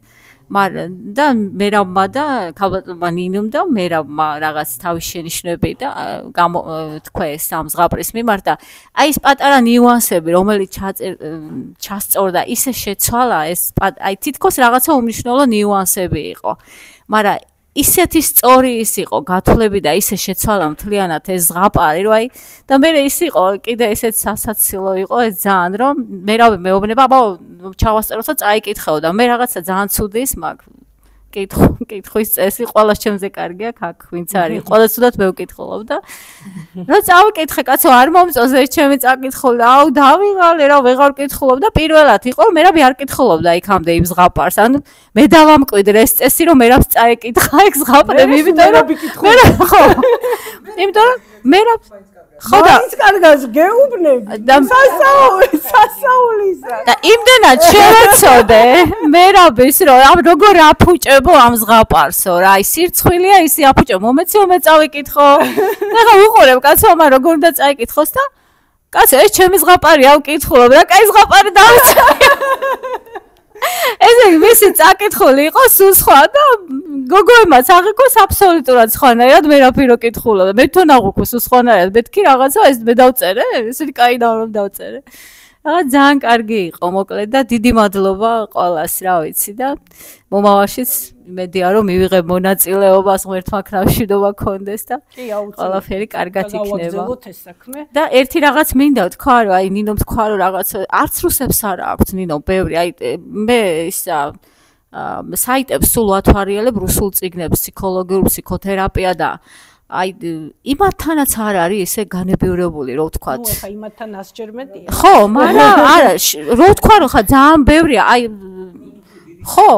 მაგრამ და მერავმა და ქალბატონმა ნინომ და მერავმა რაღაც თავის შენიშვნები და თქვეს ამ ზღაპრის მიმართ და აი ეს პატარა ნიუანსები რომელიც ჩასწორდა ისე შეცვალა ეს აი თითქოს რაღაცა უმნიშვნელო ნიუანსები იყო მაგრამ ისეთი სწორი ის იყო გათვლები და ისე შეცვალა მთლიანად ეს ზღაპარი რომ აი და მე ის იყო კიდე ესეც სასაცილო იყო ეს ძალიან რომ მერავე მეუბნება აბა ჩავასწოროთ და წაიკითხეო და მე რაღაცა ძალიან ცუდი ის მაქვს კითხვის წესი ყველას ჩემზე კარგია აქ ვინც არის ყველა ცუდად მე ვკითხულობ და რა წავიკითხე კაცო არ მომწონს ეს ჩემი წაკითხული აუ დავიღალე რა ვეღარ ვკითხულობ და პირველად იყო მე რა არ კითხულობდა იქამდე იმ ზღაპარს ანუ მე დავამკვიდრე ეს წესი რომ მე რას წაიკითხა იქ ზღაპრები იმიტომ რომ ხო იმიტომ რომ მე რა ხო და ის კარგას გეუბნები სასაულისა და იმდენად შევეცოდე მერაბის რომ ამ როგორ აფუჭებო ამ ზღაპარსო რა აი სირცხვილია ისი აფუჭო მომეციო მე წავიკითხო და ხა უყურებ კაცო ამა როგორ უნდა წაიკითხოს და კაცო ეს ჩემი ზღაპარი ავკითხულობ რა კაი ზღაპარი დავიცე ესე მისი წაკითხული იყო სულ სხვა და გოგოებმაც აღიქვეს აბსოლუტურად სხვანაირად მე რაფირო კითხულობ მე თვითონ აღიქვეს სულ სხვანაირად მეთქი რაღაცა ეს მე დავწერე ესეთი კაი რომ დავწერე რაღაც ძალიან კარგი იყო მოკლედ და დიდი მადლობა ყველას რა ვიცი და მომავალშიც იმედია რომ მივიღებ მონაწილეობას ღმერთმა ქრავშიდობა გქონდეს და ყველაფერი კარგად იქნება ეს საქმე და ერთი რაღაც მინდა თქვა რომ აი ნინომ თქვა რომ რაღაც არც რუსებს არ აქვს ნინო ბევრი აი მე ისა საიტებს სულ ვათვალიერებ რუსულ წიგნებს ფსიქოლოგიურ ფსიქოთერაპია და აი იმათთანაც არ არის ესე განებივრებული რო ვთქვათ. ნუ ხა იმათთან ასჯერ მეტია. ხო, მაგრამ არა, რო ვთქვა რომ ხა ძალიან ბევრია, აი ხო.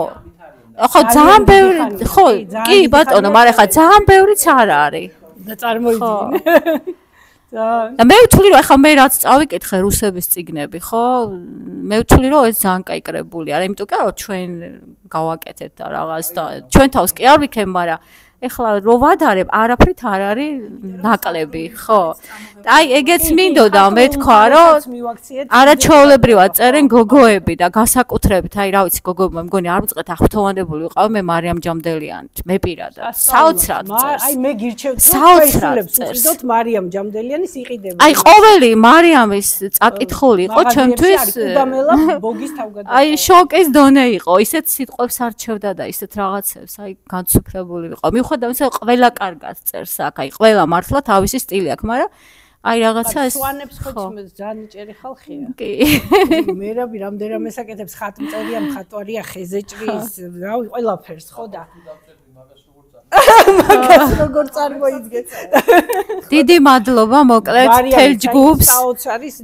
ხო, ძალიან ბევრი, ხო, კი ბატონო, მაგრამ ხა ძალიან ბევრიც არ არის. და წარმოიდგინე. და მე ვთვლი რომ ხა მე რაც წავიკითხე რუსების წიგნები, ხო? მე ვთვლი რომ ეს ძალიან კაიკრებული არა, იმიტომ რომ ჩვენ გავაკეთეთ და რაღაც და ჩვენ თავს კი არ ვიქებ, მაგრამ ეხლა რო ვადარებ, არაფრით არ არის ნაკლები, ხო? აი, ეგეც მინდოდა მე თქვა, რომ არაჩვეულებრივად წერენ გოგოები და განსაკუთრებით, აი, რა ვიცი, გოგოებმა მგონი არ მწყეთ ახთოვანებული ვიყავ მე მარიამ ჯამდელიანი, მე პირადად. საოცრად წერს. აი, მე გირჩევთ, საოცრად წერს. მარიამ ჯამდელიანის იყიდება. აი, ყოველი მარიამის წაკითხული იყო ჩემთვის. ბოგის თავგადასავალი. აი, შოკის დონე იყო, ისეთ სიტყვებს არჩევდა და ისეთ რაღაცებს, აი, განსუფრებული ვიყავ. მიუხედავად იმისა, ყველა კარგად წერს აქ, აი, ყველა მართლა თავისი სტილი აქვს, მაგრამ აი რაღაცა ეს სვანებს ხო ძალიან ჭერი ხალხია. კი. მერაბი რამდენიმე საკეთებს ხატმწერია, მხატვარია, ხეზეჭრის, რავი, ყველაფერს ხო და მაგას როგორ წარმოიდგეთ. დიდი მადლობა მოკლედ თელ ჯგუფს.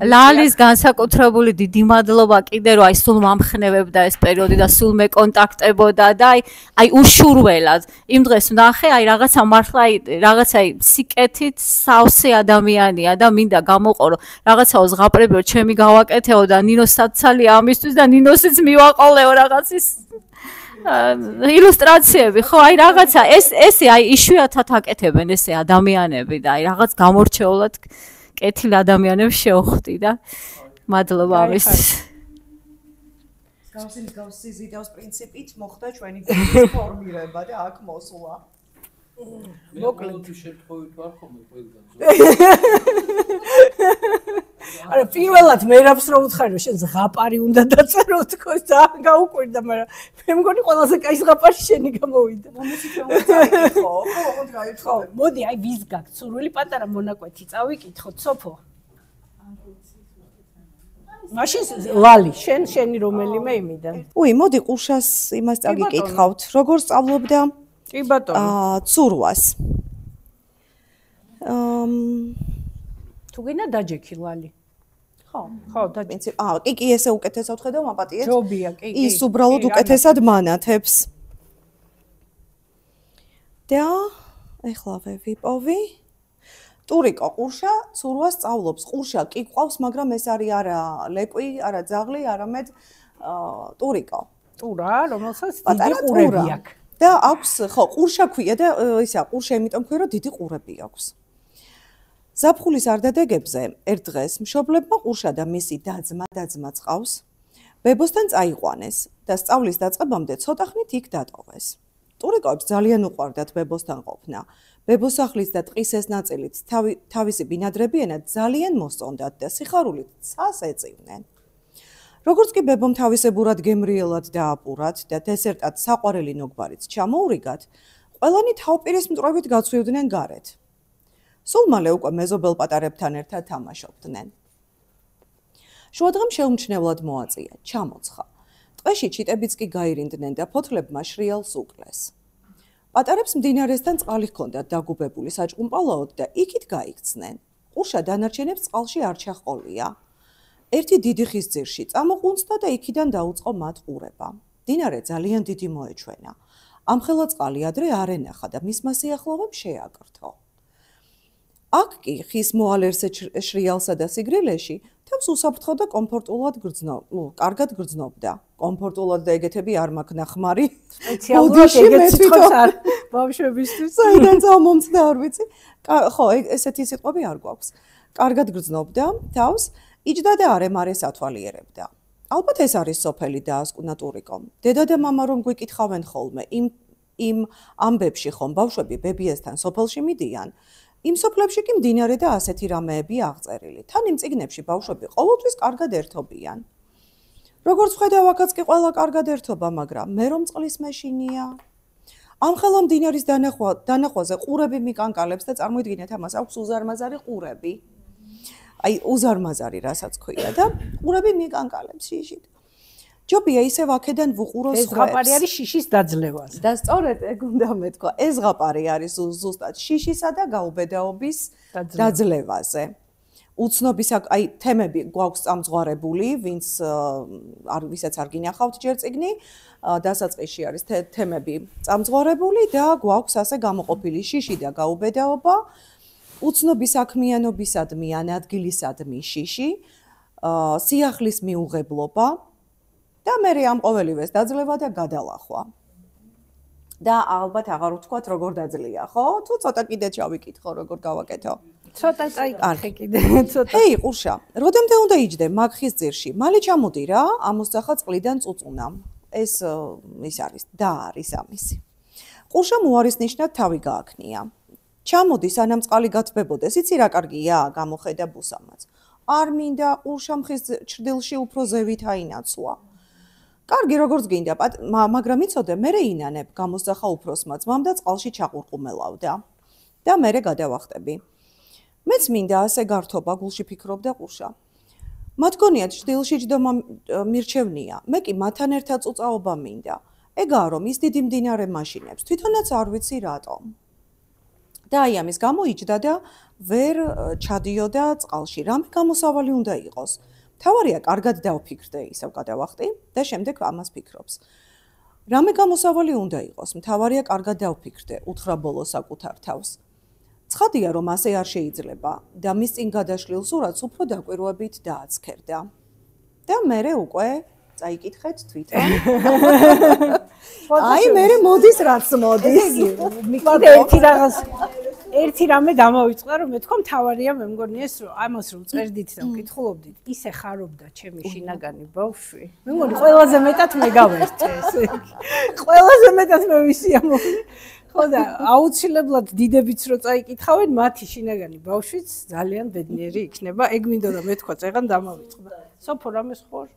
ლალის განსაკუთრებული დიდი მადლობა კიდე რომ აი სულ მომხნევებდა ეს პერიოდი და სულ მეკონტაქტებოდა და აი უშურველად იმ დღეს ვნახე აი რაღაცა მართლა აი რაღაცა სიკეთით სავსე ადამიანია და მინდა გამოყო რაღაცაო ზღაპრებიო ჩემი გავაკეთეო და ნინოს საცალია ამისთვის და ნინოსიც მივაყოლეო რაღაცის ილუსტრაციები ხო აი რაღაცა ესე აი იშვიათად აკეთებენ ესე ადამიანები და აი რაღაც გამორჩეულად კეთილ ადამიანებს შევხვდი და მადლობა ამისთვის გავსი ზიდავს პრინციპით მოხდა ჩვენი გუნდის ფორმირება და აქ მოსვლა მოკლედ შემთხვევით ვარ ხოლმე ყველგან არა პირველად მერაბს რომ უთხარი რომ შენ ზღაპარი უნდა დაწერო თქოს ძალიან გაუკვირდა მაგრამ მე მგონი ყველაზე კაი ზღაპარი შენი გამოვიდა ხო ოღონდ გაიწყო მოდი აი ვის გაქვს სურვილი პატარა მონაკვეთი წავიკითხოთ სოფო მაშინ ლალი, შენი რომელიმე იმიდან. უი, მოდი ყურშას იმას წაგიკითხავთ. როგორ სწავლობდა? კი ბატონო. ცურვას. თუ გინდა დაჯექი ლალი. ხო, დაჯექი. კი, ესე უკეთესად ხედავ მაპატიეთ? ჯობია, კი. ის უბრალოდ უკეთესად მანათებს. და ეხლა ვიპოვი. ტურიკო ყურშა ცურვას სწავლობს. ყურშა კი ყავს, მაგრამ ეს არის არა ლეკვი, არა ძაღლი, არამედ ტურიკო. ტურა, რომელსაც დიდი ყურები აქვს. და აქვს, ხო, ყურშა ქვია და ისა ყურშა იმიტომ ქვია, რომ დიდი ყურები აქვს. ზაფხულის არდადეგებზე ერთ დღეს მშობლებმა ყურშა და მისი დაძმაც ყავს. ბებოსთან წაიყვანეს და სწავლის დაწყებამდე ცოტა ხნით იქ დატოვეს. ტურიკოებს ძალიან უყვარდათ ბებოსთან ყოფნა. ბებოსახლის და ტყის ეს ნაწილით თავისი ბინადრებიანად ძალიან მოსწონდათ და სიხარულით ცას ეწივნენ. როგორც კი ბებომ თავისებურად გემრიელად დააპურად და დესერტად საყვარელი ნოგბარიც ჩამოურიგათ, ყველანი თავპირის მტრობით გაცვივდნენ გარეთ. სულ მალე უკვე მეზობელ პატარებთან ერთად თამაშობდნენ. შუადღემ შეუმჩნევლად მოაწია, ჩამოცხა. ტყეში ჩიტებიც კი გაირინდნენ და ფოთლებმა შრიალს უკლეს. პატარებს მდინარესთან წყალი ჰქონდათ დაგუბებული საჭყუმპალაოდ და იქით გაიქცნენ. ყურშა დანარჩენებს წყალში არ ჩაჰყოლია. ერთი დიდი ხის ძირში წამოყუნწდა და იქიდან დაუწყო მათ ყურება. მდინარე ძალიან დიდი მოეჩვენა. ამხელა წყალი ადრე არ ენახა და მისმა სიახლოვემ შეაკრთო. აქ კი ხის მოალერსე შრიალსა და სიგრილეში თავს უსაფრთხო და კარგად გრძნობდა. კომფორტულად და ეგეთები არ მაქვს ნახმარი. სპეციალურად ეგეთ სიტყვებს არ ბავშვებისთვის. საიდან წამომწდა არ ვიცი. ხო, ესეთი სიტყვები არ გვაქვს. კარგად გრძნობდა თავს, იჯდა და არემარეს ათვალიერებდა. ალბათ ეს არის სოფელი დაასკვნა ტურიკომ. დედა და მამა რომ გვიკითხავენ ხოლმე, იმ ამბებში ხომ ბავშვები ბებიასთან სოფელში მიდიან. იმ სოფლებში კი მდინარე და ასეთი რამეები აღწერილი. თან იმ წიგნებში ბავშვები ყოველთვის კარგად ერთობიან. როგორც ხედავ, აქაც კი ყველა კარგად ერთობა, მაგრამ მე რომ წყლის მეშინია. ამხელა მდინარის დანახვაზე ყურები მიკანკალებს და წარმოიდგინეთ, ამას აქვს უზარმაზარი ყურები. აი, უზარმაზარი, რასაც ქვია და ყურები მიკანკალებს შიშით. ჯობია ისევ აქედან ვუყუროს ეს ზღაპარი არის შიშის დაძლევაზე. და სწორედ ეგ უნდა მეთქვა. ეს ზღაპარი არის ზუსტად შიშისა და გაუბედაობის დაძლევაზე. უცნობის აი თემები გვაქვს წამძღვარებული, ვისაც არ გინახავთ ჯერ წიგნი, დასაწყისში არის თემები წამძღვარებული და გვაქვს ასე გამოყოფილი შიში და გაუბედაობა, უცნობის საქმიანობისადმი ან ადგილისადმი შიში, სიახლის მიუღებლობა და მე ამ ყოველივეს დაძლევა და გადალახვა. და ალბათ აღარ ვთქვათ როგორ დაძლია, ხო? თუ ცოტა კიდე ჩავიკითხო როგორ გავაკეთო. ცოტა წაიკითხე კიდე, ცოტა. ჰეი, ყურშა, როდემდე უნდა იჯდე მაგხის ძირში? მალე ჩამოდი რა, ამოსახა წყლიდან წუწუნა. ეს არის და არის ამისი. ყურშამ უარის ნიშნად თავი გააქნია. ჩამოდი, სანამ წყალი გათბებოდეს, იცი რა კარგია, გამოხედა ბუსამაც. არ მინდა ყურშამ ხის ჩრდილში უფრო ზევით აინაცვლა. კარგი, როგორც გინდა, მაგრამ იცოდე, მე ინანებ, გამოსახა უფროსმა ძმამ და წყალში ჩაყურყუმელავდა. და მე გადავახტები. მეც მინდა ასე გართობა, გულში ფიქრობდა ყურშა. მათ გონიათ ჩრდილში ჯდომა მირჩევნია, მე კი მათთან ერთად წუწაობა მინდა. ეგაა რომ ის დიდი მდინარე მაშინებს, თვითონაც არ ვიცი რატომ. და აი ამის გამო იჯდა და ვერ ჩადიოდა წყალში, რამე გამოსავალი უნდა იყოს. თავარია კარგად დავფიქრდე, ისევ გადავახტი და შემდეგ ამას ფიქრობს. რამე გამოსავალი უნდა იყოს, თავარია კარგად დავფიქრდე, უთხრა ბოლოს საკუთარ თავს. ცხადია რომ ასე არ შეიძლება და მის წინ გადაშლილ სურათს უფრო დაკვირვებით დააცქერდა. და მერე უკვე წაიკითხეთ თვითონ. აი მერე მოდის რაც მოდის. კიდე ერთი რამე გამოვიწყდა რომ მე თქვა მთავარია მე მგონი ეს რომ ამას რომ წერდით და მკითხულობდით ისე ხარობდა ჩემი შინაგანი ბავშვი. მე მგონი ყველაზე მეტად მე გავერთე ესე. ყველაზე მეტად მე ვისიამოვნე. ხო და აუცილებლად დიდებიც რო წაიკითხავენ მათი შინაგანი ბავშვიც ძალიან ბედნიერი იქნება. ეგ მინდოდა მეთქვა წეგან დამავიწყდა. სოფო რამეს ხარ?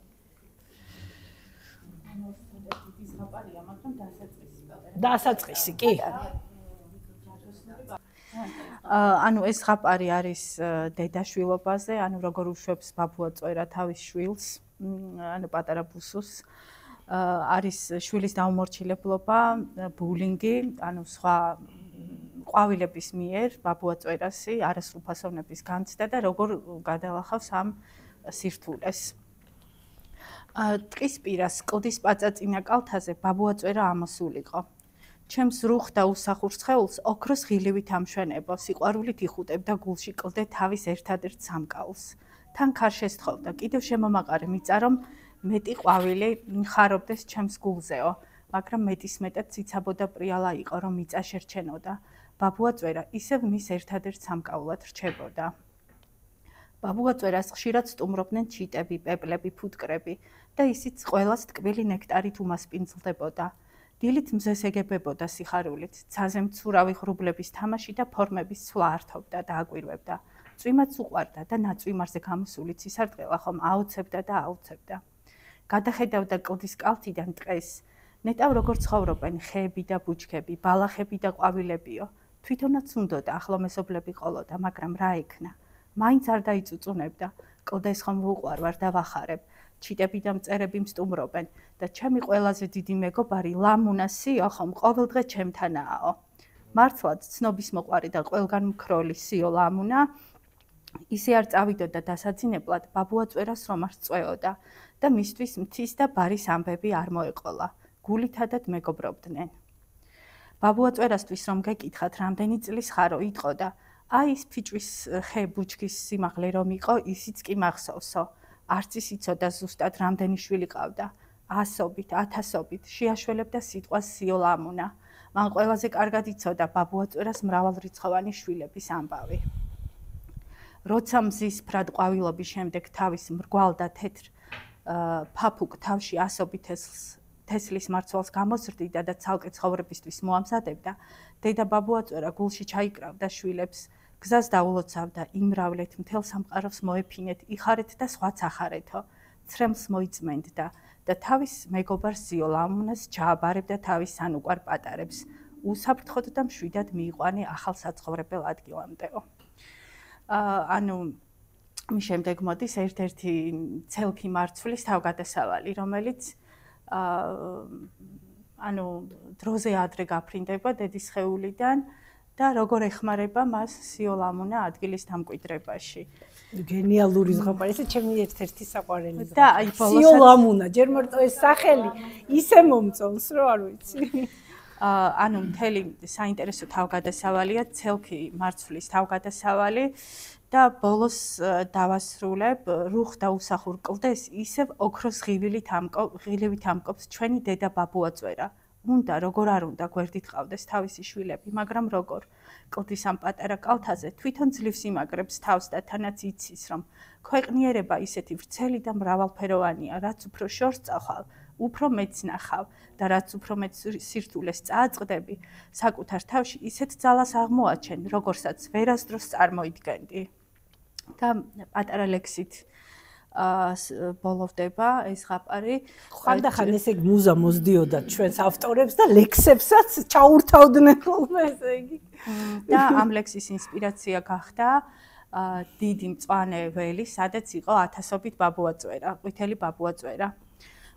დასაწყისი კი. ანუ ეს ზღაპარი არის დედაშვილობაზე, ანუ როგორ უშვებს ბაბუაწვერა თავის შვილს, ანუ პატარა ბუსუს. არის შვილის დაუმორჩილებლობა, ბულინგი, ანუ სხვა ყვავილების მიერ ბაბუაწვერასი არასრულფასოვნების განცდა და როგორ გადალახავს ამ სირთულეს. ტყის პირას კლდის პაწაწინა კალთაზე ბაბუაწვერა ამოსულიყო. ჩემს რუხ და უსახურ სხეულს ოქროს ღილივით ამშვენებო, სიყვარულით იხუტებდა გულში კლდე თავის ერთადერთ სამკაულს. თან ქარ შესთხოვდა, კიდევ შემომაყარე მიწა, რომ მეტი ყვავილი ხარობდეს ჩემს გულზეო, მაგრამ მეტისმეტად ციცაბოდა პრიალა იყო, რომ მიწა შერჩენოდა. ბაბუაწვერა ისევ მის ერთადერთ სამკაულად რჩებოდა. ბაბუაწვერას ხშირად სტუმრობდნენ ჩიტები, პეპლები, ფუტკრები და ისიც ყველას ტკბილი ნექტარით უმასპინძლდებოდა. დილით მზეს ეგებებოდა სიხარულით, ცაზე მცურავი ღრუბლების თამაში და ფორმების ცვლა ართობდა და აკვირვებდა. წვიმაც უყვარდა და ნაწვიმარზე გამოსული ცისარტყელა ხომ აოცებდა და აოცებდა. გადახედავდა კლდის კალთიდან ტყეს, ნეტავ როგორ ცხოვრობენ ხეები და ბუჩქები, ბალახები და ყვავილებიო. თვითონაც უნდოდა ახლომესობლები ყოლოდა, მაგრამ რა ექნა? მაინც არ დაიწუწუნებდა. კლდეს ხომ ვუყვარვარ და ვახარებ. ჩიტები და მწერები მსტუმრობენ და ჩემი ყველაზე დიდი მეგობარი ლამუნა სიო ხომ ყოველდღე ჩემთანააო. მართლაც ცნობის მოყვარი და ყველგან მქროლი სიო ლამუნა ისე არ წავიდოდა დასაძინებლად ბაბუაწვერას რომ არ წვეოდა და მისთვის მთის და ბარის ამბები არ მოეყოლა. გულითადად მეგობრობდნენ. ბაბუაწვერასთვის რომ გეკითხათ რამდენი წლის ხარო იტყოდა, აი ის ფიჭვის ხე ბუჩქის სიმაღლე რომ იყო, ისიც კი მახსოვსო. არც ის იცოდა ზუსტად რამდენი შვილი ყავდა. 100-ობით, 1000-ობით შეაშველებდა სიტყვას სიო ლამუნა. მან ყველაზე კარგად იცოდა ბაბუაწვერას მრავალრიცხოვანი შვილების ამბავი. როცა მზის ფრად ყვავილობის შემდეგ თავის მრგვალ და თეთრ ფაფუკ თავში 100-ობით თესლის მარცვალს გამოსრდიდა და ცალკე ცხოვრებისთვის მოამზადებდა, დედა ბაბუაწვერა გულში ჩაიკრავდა შვილებს, გზას დაულოცავდა, იმრავლეთ, მთელ სამყაროს მოეფინეთ, იხარეთ და სხვაც ახარეთო, ცრემლს მოიწმენდდა და თავის მეგობარ სიო ლამუნას ჩააბარებდა თავის სანუკვარ პატარებს, უსაფრთხოდ და მშვიდად მიიყვანე ახალ საცხოვრებელ ადგილამდეო. ანუ მის შემდეგ მოდის ერთ-ერთი ცელქი მარცვლის თავგადასავალი, რომელიც ანუ დროზე ადრე გაფრინდება დედის სხეულიდან და როგორ ეხმარება მას სიო ლამუნა ადგილის დამკვიდრებაში. გენიალური ზღაპარი, ეს ჩემი ერთ-ერთი საყვარელი ზღაპარი. და აი ბოლოს სიო ლამუნა, ჯერ მარტო ეს სახელი ისე მომწონს, რომ არ ვიცი. ანუ მთელი საინტერესო თავგადასავალია ცელქი მარცვლის თავგადასავალი და ბოლოს დავასრულებ რუხ და უსახურ კლდეს ისევ ოქროს ღილივით ამკობს ჩვენი დედა ბაბუაწვერა. უნდა როგორ არ უნდა გვერდით ყავდეს თავისი შვილები, მაგრამ როგორ კლდის ამ პატარა კალთაზე თვითონ ძლივს იმაგრებს თავს და თანაც იცის რომ ქვეყნიერება ისეთი ვრცელი და მრავალფეროვანია, რაც უფრო შორს წახვალ, უფრო მეც ნახავ და რაც უფრო მეც სირთულეს წააწყდები, საკუთარ თავში ისეთ ძალას აღმოაჩენ, როგორსაც ვერასდროს წარმოიდგენდი. და პატარა ლექსით ბოლოვდება ეს ზღაპარი. ხანდახან ესე იგი მუზა მოსდიოდა ჩვენს ავტორებს და ლექსებსაც ჩაურთავდნენ ხოლმე ესე იგი. და ამ ლექსის ინსპირაცია გახდა დიდი მწვანე ველი, სადაც იყო 1000-ობით ბაბუაწვერა, ყვითელი ბაბუაწვერა.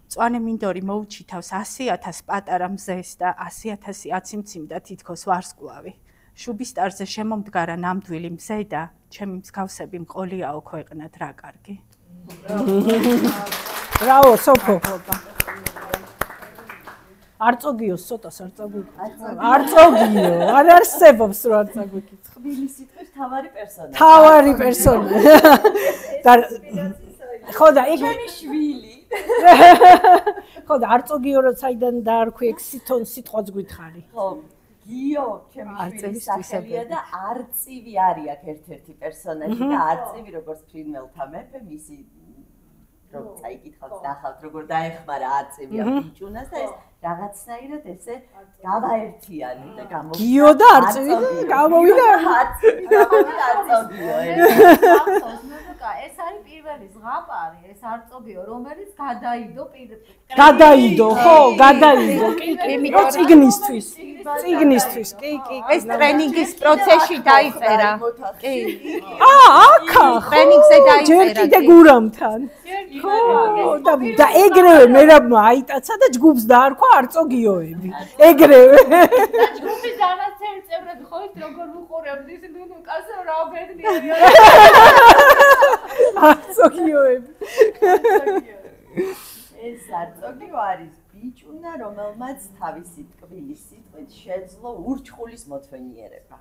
მწვანე მინდორი მოუჩითავს 100,000 პატარა მზეს და 100,000 აციმციმ და თითქოს ვარსკვლავი. შუბისტარზე შემომდგარა ნამდვილი მზე და ჩემი მსგავსები მყოლიაო ქვეყნად რა კარგი. ბრავო, სოფო. არ წოგიოს ცოტას არ წაგვიკითხო. არ წოგიო, არ არსებობს რომ არ წაგვიკითხო. ხბილის სიტყვის თავარი პერსონაჟი. თავარი პერსონაჟი. და ხო და იქ შვილი. ხო და არ წოგიო რომ საიდან დაარქვი ეგ სითონ სიტყვაც გითხარი. ხო. გიო, ჩემი შვილის სახელია და არწივი არის აქ ერთ-ერთი პერსონაჟი და არწივი როგორც ფრინველთა მეფე მისი რომ წაიკითხავთ ნახავთ როგორ დაეხმარა არწივი ამ ბიჭუნას და ეს რაღაცნაირად ესე გავაერთიანე და გამოვიდა გიო და არწივი გამოვიდა არწივი გამოვიდა არწივი ეს არის პირველი ზღაპარი ეს არწოგიო რომელიც გადაიდო გადაიდო ხო გადაიდო კი რო წიგნისთვის კი ეს ტრენინგის პროცესში დაიწერა კი აქა ტრენინგზე დაიწერა ჯერ კიდე გურამთან ხო და ეგრევე მე რა აიტაცა და ჯგუფს დაარქვა არწოგიოები ეგრევე ჯგუფის დანაცემი წევრები ხო ის როგორ უყურებთ ის ნუნუკას რა ბედნიერია არწოგიოები ეს არწოგიო არის ბიჭუნა რომელმაც თავისი ტკბილის სიტყვით შეძლო ურჩხულის მოთვენიერება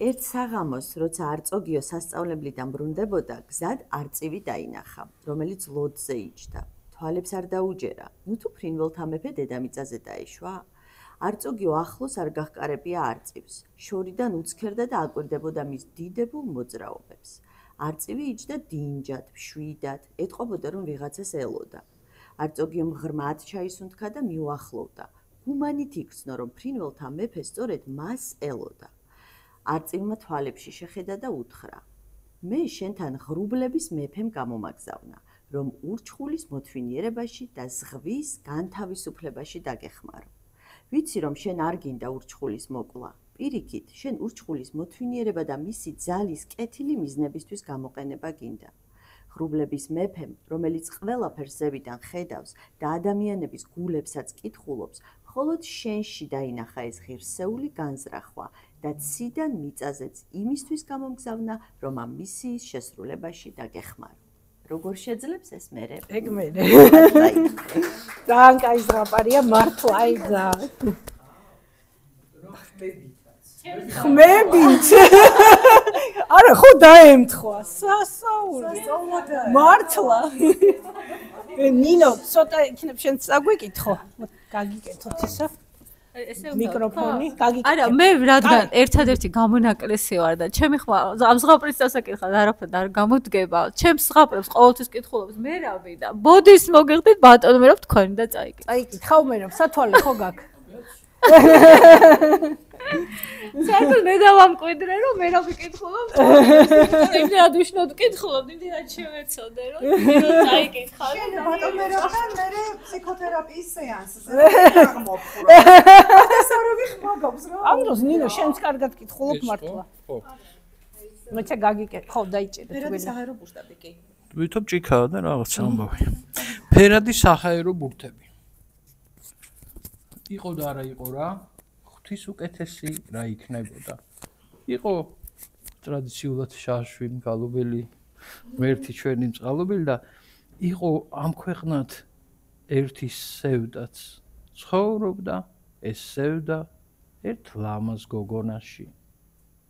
ერთ საღამოს როცა არწოგიო სასწავლებლიდან ბრუნდებოდა გზად არწივი დაინახა რომელიც ლოდზე იჯდა თვალებს არ დაუჯერა ნუ თუ ფრინველთა მეფე დედამიწაზე დაეშვა არწოგიო ახლოს არ გაჰყარებია არწივს შორიდან უცქერდა და აკვირდებოდა მის დიდებულ მოძრაობებს არწივი იჯდა დინჯად მშვიდად ეტყობოდა რომ ვიღაცას ელოდა არწოგიომ ღრმად ჩაისუნთქა და მიუახლოვდა გუმანით იგრძნო რომ ფრინველთა მეფე სწორედ მას ელოდა არწივმა თვალებში შეხედა და უთხრა მე შენთან ღრუბლების მეფემ გამომაგზავნა რომ ურჩხულის მოთვინიერებაში და ზღვის განთავისუფლებაში დაგეხმარო ვიცი რომ შენ არ გინდა ურჩხულის მოკლა პირიქით შენ ურჩხულის მოთვინიერება და მისი ძალის კეთილი მიზნებისთვის გამოყენება გინდა ღრუბლების მეფემ რომელიც ყველაფერს ზევიდან ხედავს და ადამიანების გულებსაც კითხულობს მხოლოდ შენში დაინახა ეს ღირსეული განზრახვა და ციდან მიწაზეც იმისთვის გამომგზავნა რომ ამ მისიის შესრულებაში დაგეხმარო როგორ შეძლებს ეს მერე ეგ მერე ძალიან კაი ზღაპარია მართლა აი და ხმებით არა ხო დაემთხვა სასაული მართლა ნინო ცოტა იქნებ შენ წაგვიკითხო გაგიკეთოთ ისა მიკროფონი გაგიკეთე არა მე რადგან ერთადერთი გამონაკლისი ვარ და ჩემი ხმა ამ ზღაპრის დასაკითხად არაფერ არ გამოდგება ჩემს ზღაპრებს ყოველთვის კითხულობს მე რავი და ბოდის მოგიხდით ბატონო მე რა თქვენ და წაიკითხავ მე რა სათვალე ხო გაქვს საერთოდ მე დავამკვიდრე რომ მე რა ვიკითხულობ იმდენად უშნოდ ვკითხულობ იმდენად შემეცოდე რომ წაიკითხავ ბატონო მე როთან მე ფსიქოთერაპიის სეანსზე აღმოფხვრა ეს არ ვიხმაგობს რა ამ დროს ნინო შენც კარგად კითხულობ მართლა ხო მეცა გაგიკეთე ხო დაიჭირე ფერადი საჰაერო ბურთები კი ვითომ ჭიქაა და რაღაც ამბავი ფერადი საჰაერო ბურთები იყო და არა იყო რა ღვთის უკეთესი რა იქნებოდა იყო ტრადიციულად შაშვი მგალობელი მერთი ჩვენი მწყალობელი და იყო ამ ქვეყნად ერთი სევდაც ცხოვრობდა ეს სევდა ერთ ლამაზ გოგონაში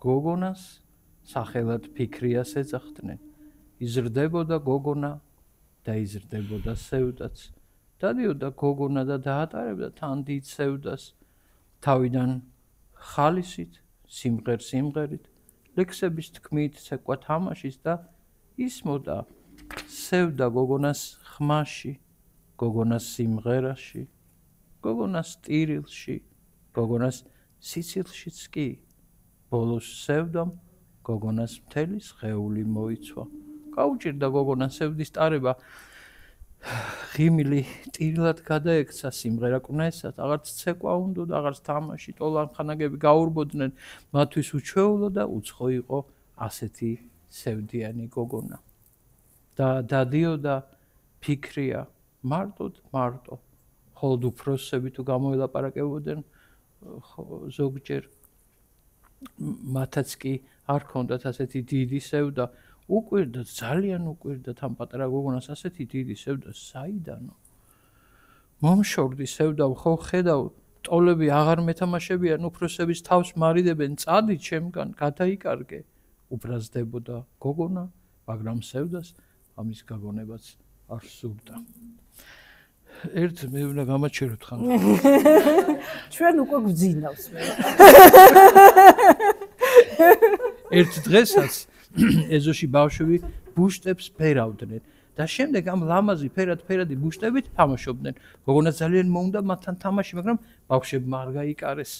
გოგონას სახელად ფიქრიას ეძახდნენ იზრდებოდა გოგონა და იზრდებოდა სევდაც დადიოდა გოგონა და დაატარებდა თან დიდ სევდას თავიდან ხალისით სიმღერით ლექსების თქმით ცეკვა თამაშის და ისმოდა სევდა გოგონას ხმაში გოგონას სიმღერაში გოგონას ტირილში გოგონას სიცილშიც კი ბოლოს სევდამ გოგონას მთელი სხეული მოიცვა გაუჭირდა გოგონას სევდის ტარება ღიმილი ტირილად გადაექცა სიმღერა კვნესად აღარც ცეკვა უნდა და აღარც თამაში ტოლანხანაგები გაურბოდნენ მათთვის უჩვეულო და უცხო იყო ასეთი სევდიანი გოგონა და დადიოდა ფიქრია მარტო ხოლო უფროსები თუ გამოელაპარაკებოდნენ ზოგჯერ მათაც კი არ ჰქონდათ ასეთი დიდი სევდა უკვირდა ძალიან უკვირდა თან პატარა გოგონას ასეთი დიდი სევდა საიდანო მომშორდი სევდა ხო ხედავ ტოლები აღარ მეთამაშებიან უფროსების თავს მარიდებენ წადი ჩემგან გადაიკარგე უბრაზდებოდა გოგონა მაგრამ სევდას ამის გაგონებაც არ სურდა ერთ მე უნდა გამაჩეროთ ხან ჩვენ უკვე გვძინავს ერთ დღესაც ეზოში ბავშვები ბუშტებს ფერავდნენ და შემდეგ ამ ლამაზი ფერადი ბუშტებით თამაშობდნენ. გოგონა ძალიან მოუნდა მათთან თამაში, მაგრამ ბავშვებმა არ გაიკარეს.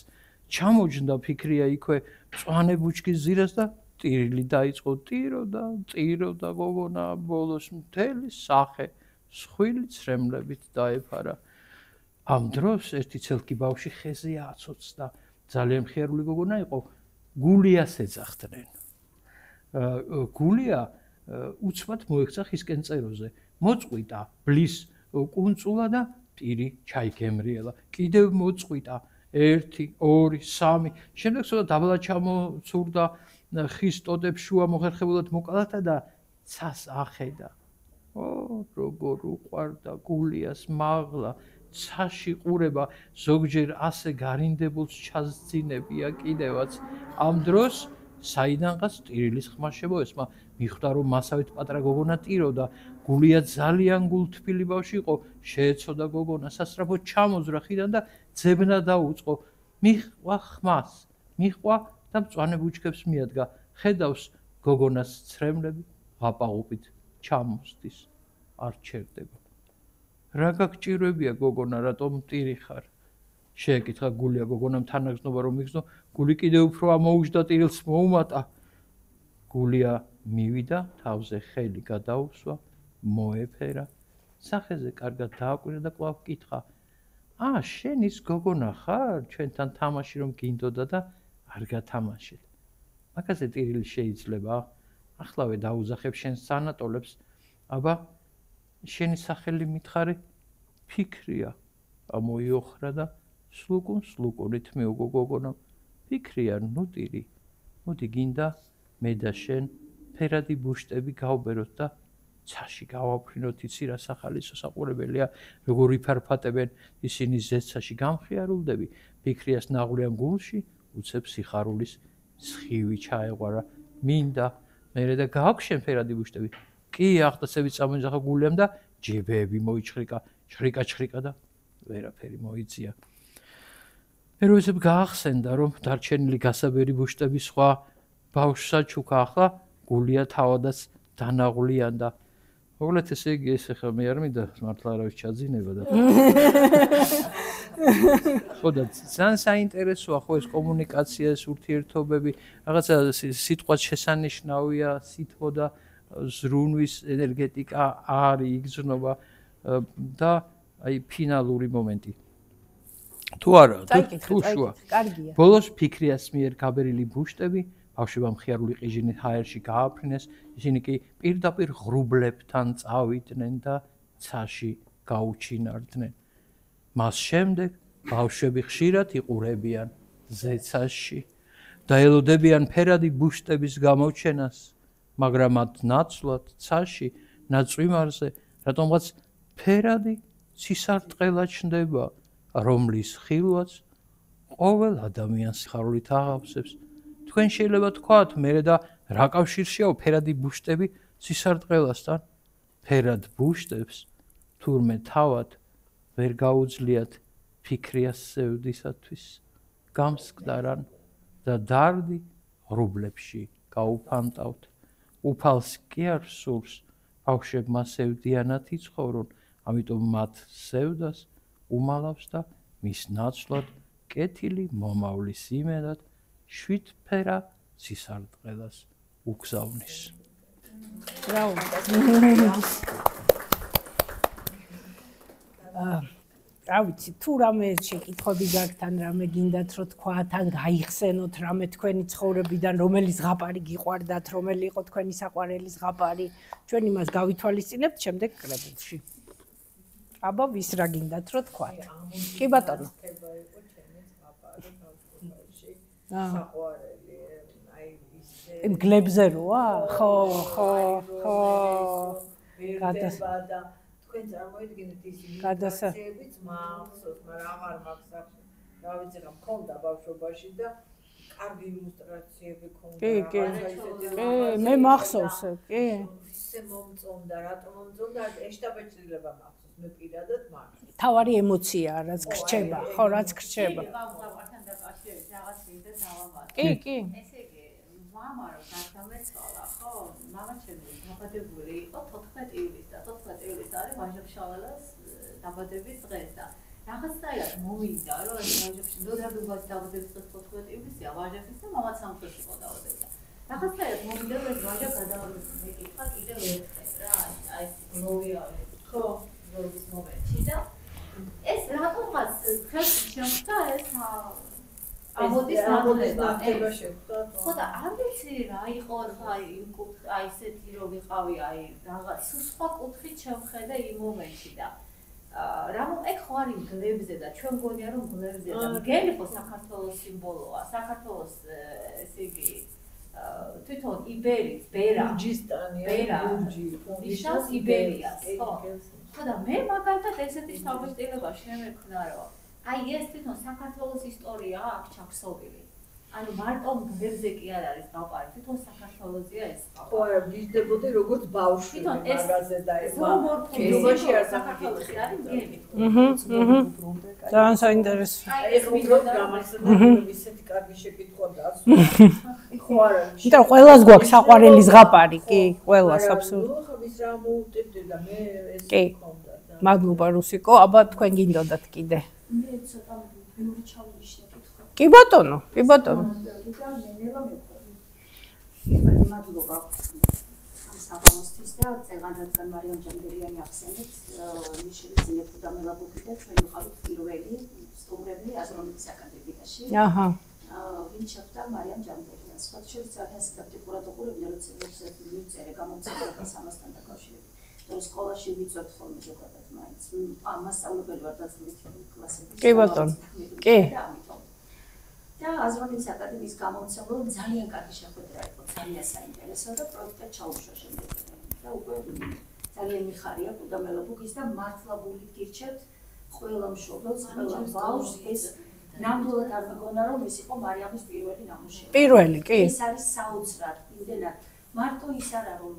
ჩამოჯდა ფიქრია იქვე მწვანე ბუჩქის ზირას და ტირილი დაიწყო ტიროდა გოგონა ბოლოს მთელი სახე სხვილი ცრემლებით დაეფარა. ამ დროს ერთი ცელკი ბავში ხეზე აცოცდა. ძალიან მხიარული გოგონა იყო, გულიას ეძახდნენ. გულია უცბად მოექცა ხისკენ წეროზე. მოწყვიტა ბლის კუნწულა და ტირი ჩაიგემრიელა. კიდევ მოწყვიტა 1, 2, 3. შემდეგ ცოტა დაბლა ჩამოცურდა ხის ტოტებს შუა მოხერხებულად მოკალათა და ცას ახედა. როგორ უყვარდა გულიას მაღლა, ცაში ყურება, ზოგჯერ ასე გარინდებულს ჩასძინებია კიდევაც. ამ დროს საიდანღაც ტირილის ხმა შემოესმა, მიხვდა რომ მასავით პატარა გოგონა ტიროდა. გულია ძალიან გულთბილი ბავშვი იყო, შეეცოდა გოგონა, სასწრაფოდ ჩამოზრა ხიდან და ძებნა დაუწყო. მიჰყვა ხმას, მიჰყვა და მწვანე ბუჩქებს მიადგა. ხედავს გოგონას ცრემლები ღაპაღუპით ჩამოსდის. არ ჩერდება. რა გაგჭირვებია გოგონა, რატომ ტირი ხარ? შეეკითხა გულია გოგონამ თანაგზნობა რომ იგზნო, გული კიდევ უფრო ამოუჯდა ტირილს მოუმატა. გულია მივიდა, თავზე ხელი გადაუსვა, მოეფერა, სახეზე კარგად დააკვირა და კვლავ კითხა. შენ ის გოგონა ხარ, ჩვენთან თამაში რომ გინდოდა და არ გათამაშეთ. მაგაზე ტირილი შეიძლება, ახლავე დაუძახებ შენს სანატოლებს, აბა შენი სახელი მითხარი ფიქრია. ამოიოხრა და სლუკუნით მეუგო გოგონამ. ფიქრია, ნუ ტირი, მოდი გინდა მე და შენ ფერადი ბუშტები გავბეროთ და ცაში გავაფრინოთ, იცი რა სახალისო საყურებელია, როგორ იფარფატებენ ისინი ზეცაში გამხიარულდები. ფიქრიას ნაღვლიან გულში უცებ სიხარულის სხივი ჩაეღვარა. მინდა მერე და გააქვს შენ ფერადი ბუშტები? კი, ახდაცებით წამოიძახა გულიამ და ჯებეები მოიჩხრიკა, ჩხრიკა და ვერაფერი მოიწია. მეროისებ გაახსენდა, რომ დარჩენილი გასაბერი ბუშტები სხვა ბავშვსა ჩუქა, ახლა გულია თავადაც დანაღვლიანდა. მოკლედ ესე იგი ეს ახლა მე არ მინდა მართლა არავის ჩაძინება და ხო და ძალიან საინტერესოა ხო ეს კომუნიკაცია, ეს ურთიერთობები, რაღაცა სიტყვა შესანიშნავია, სითბო და ზრუნვის ენერგეტიკა არის, იგრძნობა და აი ფინალური მომენტი. თუ არა, თუ შუა. ბოლოს ფიქრიას მიერ გაბერილი ბუშტები ბავშვებმა მხიარული ყიჟინით ჰაერში გააფრინეს, ისინი კი პირდაპირ ღრუბლებთან წავიდნენ და ცაში გაუჩინარდნენ. მას შემდეგ ბავშვები ხშირად იყურებიან ზეცაში და ელოდებიან ფერადი ბუშტების გამოჩენას, მაგრამ მათ ნაცვლად ცაში, ნაწვიმარზე, რატომღაც ფერადი ცისარტყელა ჩნდება, რომლის ხილვაც ყოველ ადამიანს სიხარულით აღავსებს. თქვენ შეიძლება თქვათ, მერე და რა კავშირშია ფერადი ბუშტები ცისარტყელასთან? ფერად ბუშტებს თურმე თავად ვერ გაუძლიათ ფიქრიას სევდისათვის. გამსკდარან და დარდი ღრუბლებში გაუფანტავთ. უფალს კი არ სურს ბავშვებმა სევდიანად იცხოვრონ, ამიტომ მათ სევდას უმალავს და მის ნაცვლად კეთილი მომავლის იმედად შვიდფერა ცისარტყელას უგზავნის. ბრავო. რა ვიცი, თუ რამე შეკითხვები გაქვთ, ან რამე გინდათ რომ თქვათ, ან გაიხსენოთ რამე თქვენი ცხოვრებიდან, რომელი ზღაპარი გიყვარდათ, რომელი იყო თქვენი საყვარელი ზღაპარი, ჩვენ იმას გავითვალისწინებთ შემდეგ კრებულში. აბა ვის რა გინდათ რომ თქვათ? კი ბატონო. საყვარელი, აი იმ გლებზე როა? ხო. გადასა თქვენ წარმოიდგინეთ ისინი გადასაებიც მახსოვს, მაგრამ აღარ მახსოვს. რა ვიცი რა მქონდა ბავშვობაში და კარგი ილუსტრაციები ქონდა. კი, მე მახსოვს, კი. ისე მომწონდა, რატომ მომწონდა, ეშტაბეჭდილება მახსოვს, მე პირადად მახსოვს. თავარი ემოციაა, რაც გრჩება, ხო, რაც გრჩება. ბავშვებთან დაკავშირებით რაღაც ვიდა დავაბადე. კი. ესე იგი, მამა რო გადამეცვალა, ხო? მამა ჩემი დაბადებული იყო 14 ივლისს და 14 ივლისი არის ვაჟა-ფშაველას დაბადების დღეს და რაღაცნაირად მოვიდა, რომ ვაჟა-ფშაველას დაბადების დღეს 14 ივლისია, ვაჟაფის და მამა სამხრეთში იყო დაბადებული. რაღაცნაირად მომიდა რომ ვაჟა გადავმეკითხა კიდევ ერთხელ რა, აი გლოვია ხო, გლოვის მომენტში და ეს რატომღაც ხელს შემხდა ეს ამოდის ნამდვილება. ხო და არ ვიცი რა იყო ხა იმ აი ესეთი რომ ვიყავი აი რაღაც სხვა კუთხით შემხედა იმ მომენტში და რამ ეგ ხო არის გლებზე და ჩვენ გონია რომ გლებზე და მგელი ხო საქართველოს სიმბოლოა საქართველოს ესე იგი თვითონ იბერიის ბერა ბერა ნიშნავს იბერიას ხო ხო და მე მაგალითად ესეთი შთაბეჭდილება შემექნა რომ აი ეს თვითონ საქართველოს ისტორია აქ ჩაქსოვილი ანუ მარტო გლებზე კი არ არის გავყარი თვითონ საქართველოსია ეს ხო არა ვიზდებოდი როგორც ბავშვი მაგაზე და ეს ფიზიკაში არ საქართველოსი არის მგელი ძალიან საინტერესო ეს უბრალოდ გამახსენდა ისეთი კარგი შეკითხვა და ხო არა იმიტომ რომ ყველას გვაქვს საყვარელი ზღაპარი კი ყველას აბსოლუტურად ხო ვის რა მოუტებდი და მე ეს კი მადლობა რუსიკო აბა თქვენ გინდოდათ კიდე მე ცოტა ბევრი ჩავნიშნე კი ბატონო კი ბატონო მადლობა ამ საბავშვისთვის და წეგანადგან მარიამ ჯანდელიანი ახსენეთ მიშელის ძინებდა მელაბუქი და ჩვენ ვიყავით პირველი სტუმრები აზროვნების აკადემიაში აჰა ვინ შეხვდა მარიამ ჯანდელიანს სხვა შორის ძალიან სკეპტიკურად უყურებდნენ როცა მიწერე გამომცემლობა სამასთან დაკავშირებით რომ სკოლაში ვიწვევთ ხოლმე ზოგადად მაინც ამას სწავლობელი ვარ დაწყებით კლასებში კი ბატონო კი და აზროვნების აკადემიის გამომცემლობა ძალიან კარგი შეხვედრა იყო, ძალიან საინტერესო და პროექტად ჩაუშვა შემდეგ. და უკვე ძალიან მიხარია კუდამელობუქის და მართლა გულით გირჩევთ ყველა მშობელს, ყველა ბავშვს ეს ნამდვილად არ მეგონა რომ ეს იყო მარიამის პირველი ნამუშევარი. პირველი, კი. ეს არის საოცრად, იმდენად მარტო ის არა რომ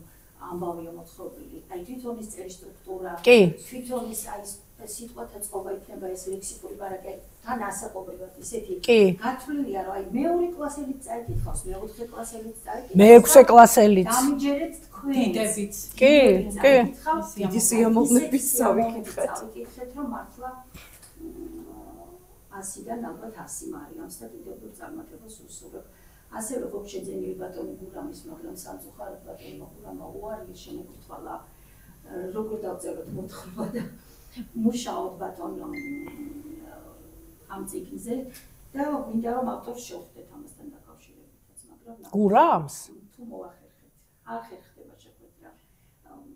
ამბავია მოთხრობილი, აი თვითონ ის წერის სტრუქტურა, თვითონ ის აი სიტყვათა წყობა იქნება ეს ლექსიკური ბარაკე თან ასაკობრივად ისეთი გათვლილია რომ აი მეორე კლასელიც წაიკითხავს მეოთხე კლასელიც წაიკითხავს მეექვსე კლასელიც დამიჯერეთ თქვენ დიდებიც კი დიდი სიამოვნებით წავიკითხეთ რომ მართლა 100-დან ალბათ 100 მარიამს და კიდევ წარმატებას უსურვებ ასე როგორ შეძენილი ბატონი გურამის მაგრამ სამწუხაროდ ბატონი გურამა უარი შემოგთვალა როგორ დავწეროთ მოთხრობა და მუშაობ ბატონო ამ წიგნზე და მინდა რომ ავტორს შევხვდეთ ამასთან დაკავშირებითაც მაგრამ გურამს თუ მოახერხეთ არ ხერხდება შეხვედრა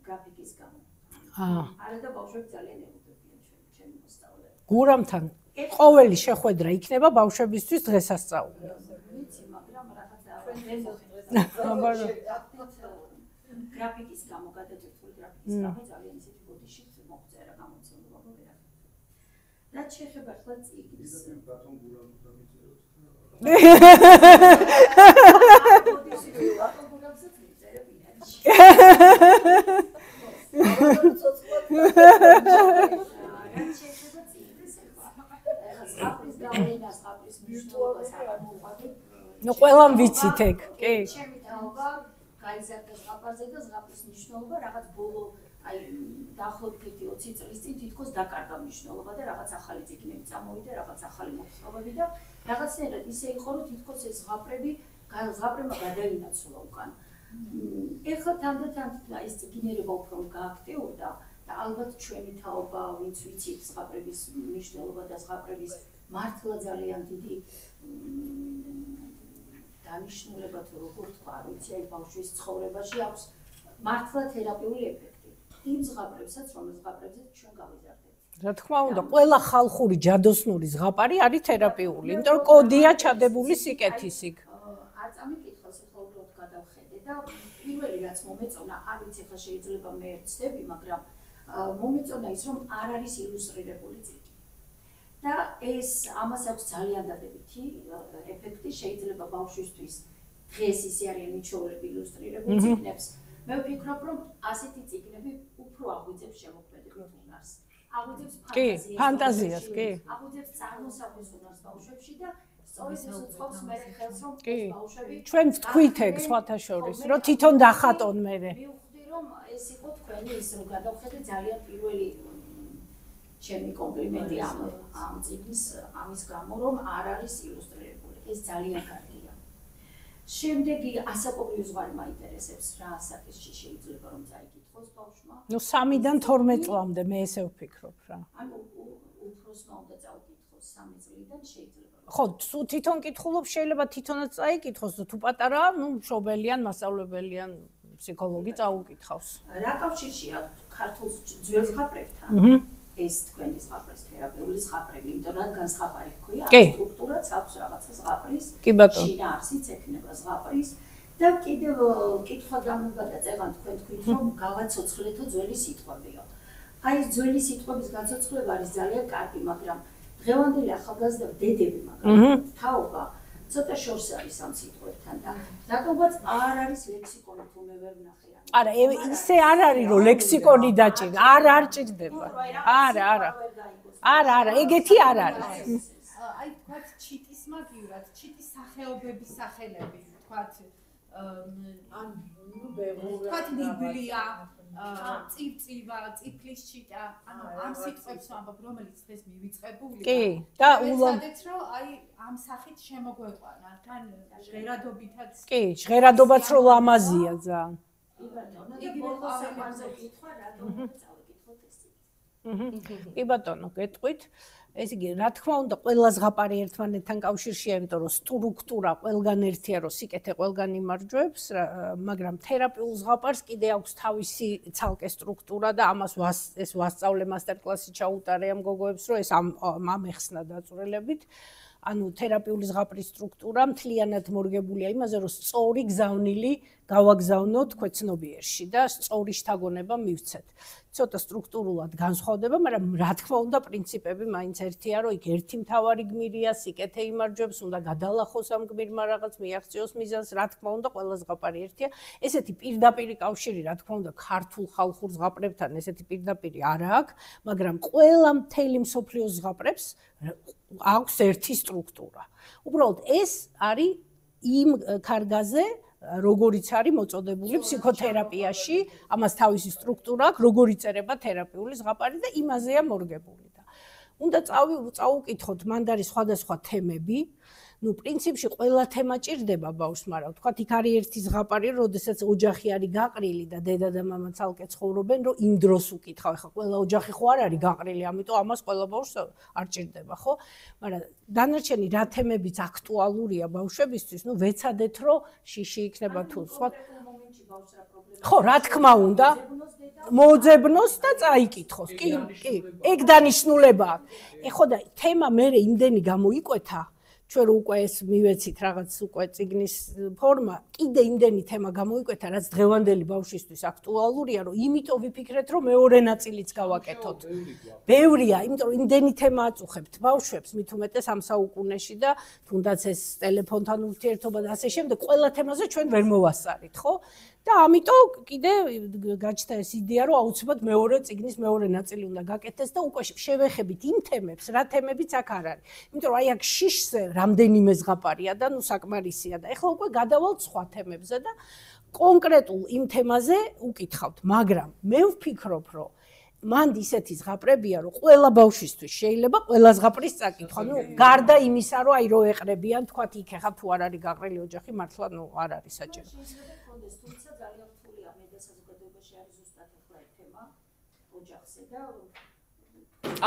გრაფიკის გამო არა და ბავშვები ძალიან ელოდებიან ჩემი მოსწავლეები გურამთან ყოველი შეხვედრა იქნება ბავშვებისთვის დღესასწაული ვიცი მაგრამ რაღაცა გრაფიკის გამო გადაწყვეტილი გრაფიკის გამო ძალიან ისეთი გოდიში მოხწერა გამოცემულობა ვერაფერ და შეხება ახლა წიგნს ბატონ გურამს დამიწეროთ გოდიში ბატონ გურამს მიწერებ ინაჩი შეხება წიგნს ახლა გავლენას აპრის მნიშვნელობას ამოვადი ნუ ყველამ ვიცით ეგ კი ჩემი თაობა გაიზარდა ზღაპარზე და ზღაპრის მნიშვნელობა რაღაც ბოლო აი დაახლოებით 20 წლის წინ თითქოს დაკარგა მნიშვნელობა და რაღაც ახალი წიგნები წამოვიდა, რაღაც ახალი მოთხრობები და რაღაცნაირად ისე იყო, რომ თითქოს ეს ზღაპრებმა გადაინაცვლა უკან. ეხლა თანდათან ეს წიგნერება უფრო გააქტიურდა და ალბათ ჩვენი თაობა, ვინც ვიცით ზღაპრების მნიშვნელობა და ზღაპრების მართლა ძალიან დიდი დანიშნულება თუ როგორ თქვა, ვიცი აი ბავშვის ცხოვრებაში აქვს მართლა თერაპიული ეფექტი. იმ ზღაპრებსაც, რომელ ზღაპრებზეც ჩვენ გავიზარდეთ. რა თქმა უნდა, ყველა ხალხური ჯადოსნური ზღაპარი არის თერაპიული, იმიტომ რომ კოდია ჩადებული სიკეთისიქ. არ წამიკითხავს, ახლა უბრალოდ გადავხედე და პირველი რაც მომეწონა, არ ვიცი ახლა შეიძლება მე ვცდები, მაგრამ მომეწონა ის, რომ არ არის ილუსტრირებული წიგნი. და ეს ამას აქვს ძალიან დადებითი ეფექტი, შეიძლება ბავშვისთვის დღეს ისე არიან მიჩვეულები ილუსტრირებულ წიგნებს. მე ვფიქრობ, რომ ასეთი წიგნები უფრო აღვიძებს შემოქმედებითი უნარს. აღვიძებს ფანტაზიას, კი. აღვიძებს წარმოსახვის უნარს ბავშვებში და სწორედ ეს უწყობს მე ხელს, რომ ბავშვები ჩვენ ვთქვით ეგ სხვათა შორის, რომ თვითონ დახატონ მე. მივხვდი, რომ ეს იყო თქვენი ის რომ გადავხედე ძალიან პირველი ჩემი კომპლიმენტი ამ წიგნის ამის გამო, რომ არ არის ილუსტრირებული. ეს ძალიან კარგია. შემდეგი ასაკობრივი ზღვარი მაინტერესებს რა ასაკში შეიძლება რომ წაიკითხოს ბავშვმა. ნუ 3-დან 12 წლამდე მე ესე ვფიქრობ რა. ანუ უფროსმა უნდა წაუკითხოს 3 წლიდან შეიძლება. ხო, თუ თვითონ კითხულობ შეიძლება თვითონაც წაიკითხოს, თუ პატარაა, ნუ მშობელიან, მასწავლებელიან, ფსიქოლოგი წაუკითხავს. რა კავშირშია ქართულ ძველ ზღაპრებთან? ეს თქვენი ზღაპრის თერაპიული ზღაპრები, იმიტომ რომ განსხვავებული ჰქვია, სტრუქტურაც აქვს რაღაცა ზღაპრის. კი ბატონო. შინაარსიც ექნება ზღაპრის და კიდევ კითხვა დამუგა წეგან თქვენ თქვით რომ გავაცოცხლეთო ძველი სიტყვებიო. აი ეს ძველი სიტყვების გაცოცხლება არის ძალიან კარგი, მაგრამ დღევანდელი ახალგაზრდა დედები მაგრამ თაობა ცოტა შორს არის ამ სიტყვებთან და რატომაც არ არის ლექსიკონი თუ მე ვერ ვნახე. არა, ისე არ არის რომ ლექსიკონი დაჭირდა. არ ჭირდება. არა, ეგეთი არ არის. აი თქვათ ჩიტის მაგივრად, ჩიტის სახეობების სახელები, თქვათ ანუ თქვათ ნიბლია, წივწივა, წიფლის ჩიტა, ანუ ამ სიტყვებს ვამბობ, რომელიც დღეს მივიწყებულია. კი, და უბრალოდ რომ აი ამ სახით შემოგვეყვანა, თან ჟღერადობითაც. კი, ჟღერადობაც რო ლამაზია ძალიან. კი ბატონო, გეტყვით. ეს იგი, რა თქმა უნდა, ყველა ზღაპარი ერთმანეთთან კავშირშია, იმიტომ რომ სტრუქტურა ყველგან ერთია, რომ სიკეთე ყველგან იმარჯვებს, მაგრამ თერაპიულ ზღაპარს კიდე აქვს თავისი ცალკე სტრუქტურა და ამას ეს ვასწავლე მასტერკლასი ჩაუტარე ამ გოგოებს, რომ ეს ამ ეხსნა დაწვრილებით. ანუ თერაპიული ზღაპრის სტრუქტურა მთლიანად მორგებულია იმაზე, რომ სწორი გზავნილი გავაგზავნოთ ქვეცნობიერში და სწორი შთაგონება მივცეთ. ცოტა სტრუქტურულად განსხვავდება, მაგრამ რა თქმა უნდა, პრინციპები მაინც ერთია, რომ იქ ერთი მთავარი გმირია, სიკეთე იმარჯვებს, უნდა გადალახოს ამ გმირმა რაღაც, მიაღწიოს მიზანს, რა თქმა უნდა, ყველა ზღაპარი ერთია. ესეთი პირდაპირი კავშირი, რა თქმა უნდა, ქართულ ხალხურ ზღაპრებთან ესეთი პირდაპირი არ აქვს, მაგრამ ყველა მთელი მსოფლიოს ზღაპრებს აქვს ერთი სტრუქტურა. უბრალოდ ეს არის იმ ქარგაზე, როგორიც არის მოწოდებული ფსიქოთერაპიაში, ამას თავისი სტრუქტურა აქვს, როგორ იწერება თერაპიული ზღაპარი და იმაზეა მორგებული და უნდა წაუკითხოთ, მანდ არის სხვადასხვა თემები. ნუ პრინციპში ყველა თემა ჭირდება ბავშვს, მაგრამ თქვათ იქ არის ერთი ზღაპარი, როდესაც ოჯახი არის გაყრილი და დედა და მამა ცალკე ცხოვრობენ, რომ იმ დროს უკითხავ. ეხლა ყველა ოჯახი ხო არ არის გაყრილი, ამიტომ ამას ყველა ბავშვს არ ჭირდება, ხო? მაგრამ დანარჩენი რა თემებიც აქტუალურია ბავშვებისთვის, ნუ ვეცადეთ, რომ შიში იქნება თუ სხვა. ხო, რა თქმა უნდა, მოძებნოს და წაიკითხოს. კი, ეგ დანიშნულება აქვს. ეხლა და თემა მე იმდენი გამოიკვეთა ჩვენ უკვე ეს მივეცით რაღაც უკვე წიგნის ფორმა, კიდე იმდენი თემა გამოიკვეთა, რაც დღევანდელი ბავშვისთვის აქტუალურია, რომ იმიტომ ვიფიქრეთ, რომ მეორე ნაწილიც გავაკეთოთ. ბევრია, იმიტომ რომ იმდენი თემა აწუხებთ ბავშვებს, მით უმეტეს ამ საუკუნეში და თუნდაც ეს ტელეფონთან ურთიერთობა და ასე შემდეგ, ყველა თემაზე ჩვენ ვერ მოვასწარით, ხო? და ამიტომ კიდე გაჩნდა ეს იდეა, რომ აუცილებლად მეორე წიგნის მეორე ნაწილი უნდა გაკეთდეს და უკვე შევეხებით იმ თემებს, რა თემებიც აქ არ არის. იმიტომ რომ აი აქ შიშზე რამდენიმე ზღაპარია და ნუ საკმარისია და ეხლა უკვე გადავალთ სხვა თემებზე და კონკრეტულ იმ თემაზე უკითხავთ, მაგრამ მე ვფიქრობ, რომ მანდ ისეთი ზღაპრებია, რომ ყველა ბავშვისთვის შეიძლება ყველა ზღაპრის წაკითხვა. ნუ გარდა იმისა, რომ აი რო ეყრებიან, თქვათ იქ ახლა თუ არ არის გაყრილი ოჯახი, მართლა ნუ არ არის საჭირო. თუმცა ძალიან რთულია მე და საზოგადოებაში არის ზუსტად ახლა ეს თემა ოჯახზე და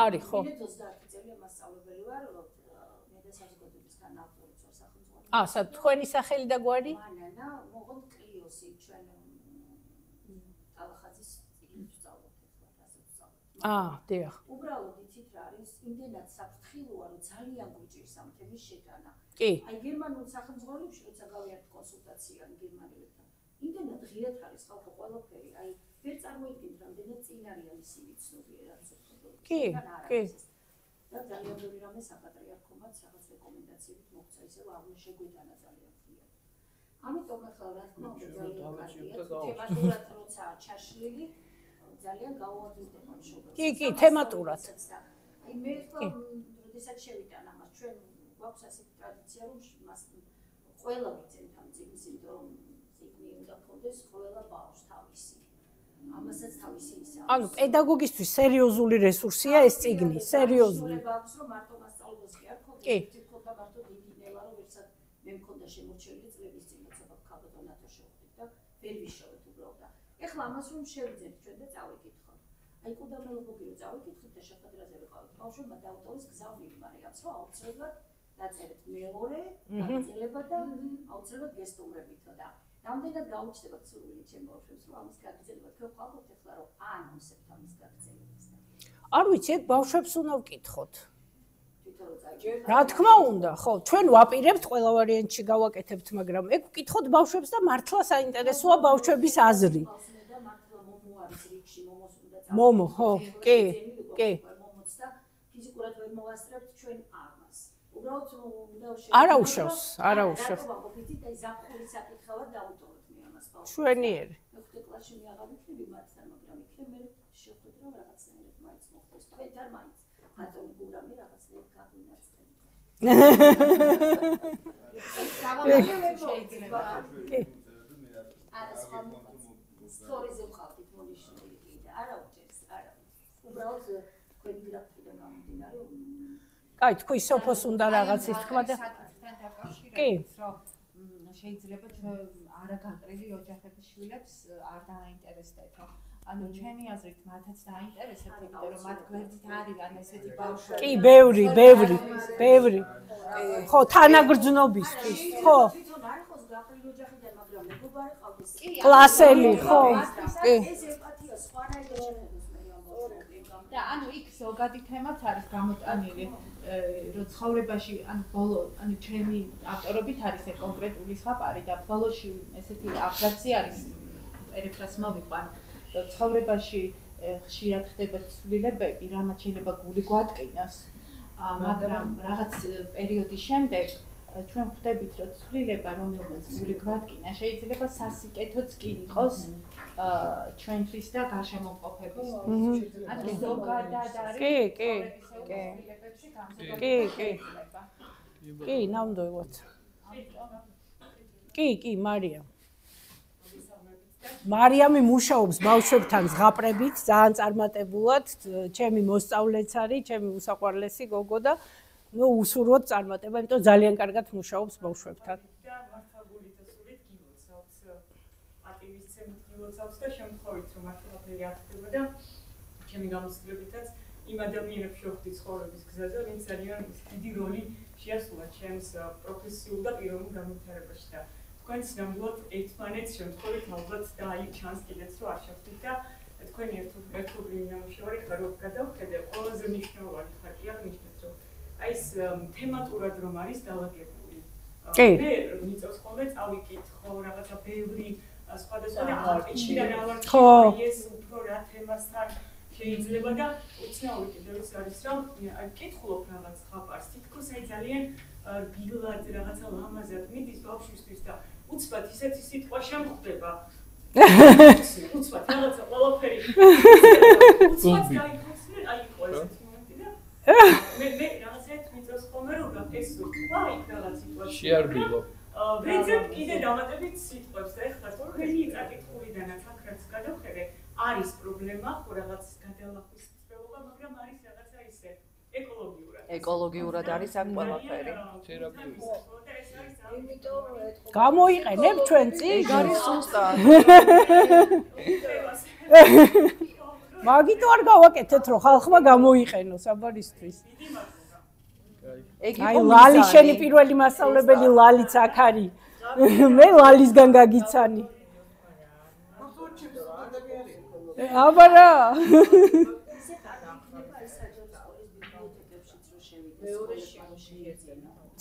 არის ხო? 30 წელი მასწავლებელი ვარ მე და საზოგადოების განავტორიც ვარ სახელმწიფო. სად თქვენი სახელი და გვარი? მანანა მოღონ კლიოსი ჩვენ ალახაძის წიგნს ვსწავლობთ ახლა ასე ვსწავლობთ. დიახ. უბრალოდ იცით რა არის იმდენად საფრთხილოა რომ ძალიან გვიჭირს ამ თემის შეტანა. კი. აი გერმანულ სახელმწიფოებში როცა გავიართ კონსულტაცია გერმანელებთან იმდენად ღირად არის ხალხო ყველაფერი, აი ვერ წარმოიდგინეთ რამდენად წინ არის მისი ვიცნობი რაც უბრალოდ. კი, კი. და ძალიან ბევრი რამე საპატრიარქომაც რაღაც რეკომენდაციებით მოგცა, ისე აღნიშნე შეგვიტანა ძალიან ღირად. ამიტომ ახლა რა თქმა უნდა ძალიან კარგია, თემატურად როცა ჩაშლილი ძალიან გაუადვილდება მშობელს. კი, თემატურად. აი მე ხო როდესაც შევიტან ამას ჩვენ გვაქვს ასეთი ტრადიცია რომ მას ყველა ვიცით ამ წიგნის, იმიტომ რომ წიგნი უნდა ქონდეს ყველა ბავშვს თავისი. ამასაც თავისი ისა. ანუ პედაგოგისთვის სერიოზული რესურსია ეს წიგნი, სერიოზული. აქვს რომ მარტო მასწავლებლს კი არ ქონდეს, თვითონ და მარტო დიდი ნელა რომ ერთად მე მქონდა შემორჩენილი წლების წინ, ვერ ვიშოვეთ უბრალოდ და ეხლა ამას რომ შევიძენთ ჩვენ და წავიკითხოთ. აი კუდამელობოგი რომ წავიკითხოთ და შეხვედრაზე ვიყავით. ბავშვებმა დაუტოვეს გზა ვიგმარიამს, რომ აუცილებლად დაწერეთ მეორე გაგრძელება და აუცილებლად გესტუმრებითო და რამდენად გაუჩნდებათ სურვილი ჩემ ბავშვებს რომ ამის გაგრძელება თქვენ ყავთ ეხლა რომ ანონსებთ ამის გაგრძელებას და არ ვიცი ეგ ბავშვებს უნდა ვკითხოთ რა თქმა უნდა ხო ჩვენ ვაპირებთ ყველა ვარიანტში გავაკეთებთ მაგრამ ეგ ვკითხოთ ბავშვებს და მართლა საინტერესოა ბავშვების აზრი მომო ხო კი მომოც და ფიზიკურად ვერ მოვასწრებთ ჩვენ ამას უბრალოდ უნდა არა უშავს ჩვენიერი მეხუთე კლასში მე აღარ ვიქნები მათთან მაგრამ იქნებ მე შეხვედრა რაღაცნაირად მაინც მოხდეს თქვენთან მაინც ბატონი გურამი რაღაცნაირად გაგვინაცდები არა სხვა სტორიზე ვყავდით მონიშნული კიდე არა უჭერს არა უბრალოდ თქვენი გრაფიკიდან გამომდინარე კაი თქვი სოფოს უნდა რაღაცის თქმა და კი შეიძლება ჩვენ არა განკრელი ოჯახების შვილებს არ დააინტერესდეთო. ანუ ჩემი აზრით მათაც დააინტერესებთ, იმიტომ რომ მათ გვერდით არიან ესეთი ბავშვები. კი, ბევრი. ხო, თანაგრძნობისთვის, ხო. თვითონ არ იყოს განკრელი ოჯახიდან, მაგრამ მეგობარი ყავდეს. კლასელი, ხო. კი. ეს ემპათია სხვანაირად შეხედოს მე ამბობ. და ანუ იქ ზოგადი თემაც არის გამოტანილი. რომ ცხოვრებაში ანუ ბოლო ანუ ჩემი ავტორობით არის ეს კონკრეტული ზღაპარი და ბოლოში ესეთი აბზაცი არის პერიფრას მოვიყვან რომ ცხოვრებაში ხშირად ხდება ცვლილებები რამაც შეიძლება გული გვატკინოს მაგრამ რაღაც პერიოდის შემდეგ ჩვენ ხვდებით რომ ცვლილება რომელსაც გული გვატკინა შეიძლება სასიკეთოც კი იყოს ჩვენთვის და გარშემოყოფებისთვის ანუ ზოგადად არის კი, ნამდვილად. კი, მარიამი მუშაობს ბავშვებთან ზღაპრებით, ძალიან წარმატებულად, ჩემი მოსწავლეც არის, ჩემი უსაყვარლესი გოგო და ნუ უსურვოდ წარმატება, იმიტომ ძალიან კარგად მუშაობს ბავშვებთან. და მართლაგულით ასულით გილოცავს, პატივისცემით გილოცავს და შემთხვევით რომ მართლაფერი ახდება და ჩემი გამოცდილებითაც იმ ადამიანებს შევხვდი ცხოვრების გზაზე, ვინც ძალიან დიდი როლი შეასრულა ჩემს პროფესიულ და პიროვნულ განვითარებაში და თქვენც ნამდვილად ერთმანეთს შემთხვევით ალბათ და აი ჩანს კიდეც რომ არ შევხვდით და თქვენი ერთობლივი ნამუშევარი ხარ რომ გადავხედე ყველაზე მნიშვნელოვანი ხარკი აღნიშნეთ რომ აი ეს თემატურად რომ არის დალაგებული. მე მიწევს ხოლმე წავიკითხო რაღაცა ბევრი სხვადასხვა აპარატიდან ავარჩიე ეს უფრო რა თემასთან შეიძლება და უცნაური კიდევ ის არის რომ აი კითხულობ რაღაც ხაპარს თითქოს აი ძალიან რბილად რაღაცა ლამაზად მიდის ბავშვისთვის და უცბად ისეთი სიტყვა შემხვდება უცბად რაღაცა ყველაფერი უცბად გაიქცნენ აი იყო ესეთი მომენტი და მე რაღაცეთ მიწევს ხოლმე რომ ეს თქვა იქ რაღაც სიტუაცია შეარბილო ვეძებ კიდე დამატებით სიტყვებს და ეხლა თქვენი წაკითხულიდანაც აქაც გადავხედე არის პრობლემა ხო რაღაც გადალახვის ცდელობა, მაგრამ არის რაღაცა ისე ეკოლოგიურად არის აქ ყველაფერი. გამოიყენებ ჩვენ წიგნს? არის ზუსტად. მაგიტო არ გავაკეთეთ რომ ხალხმა გამოიყენოს აბარისთვის. აი ლალი შენი პირველი მასწავლებელი ლალიც აქ არის. მე ლალისგან გაგიცანი. აბარა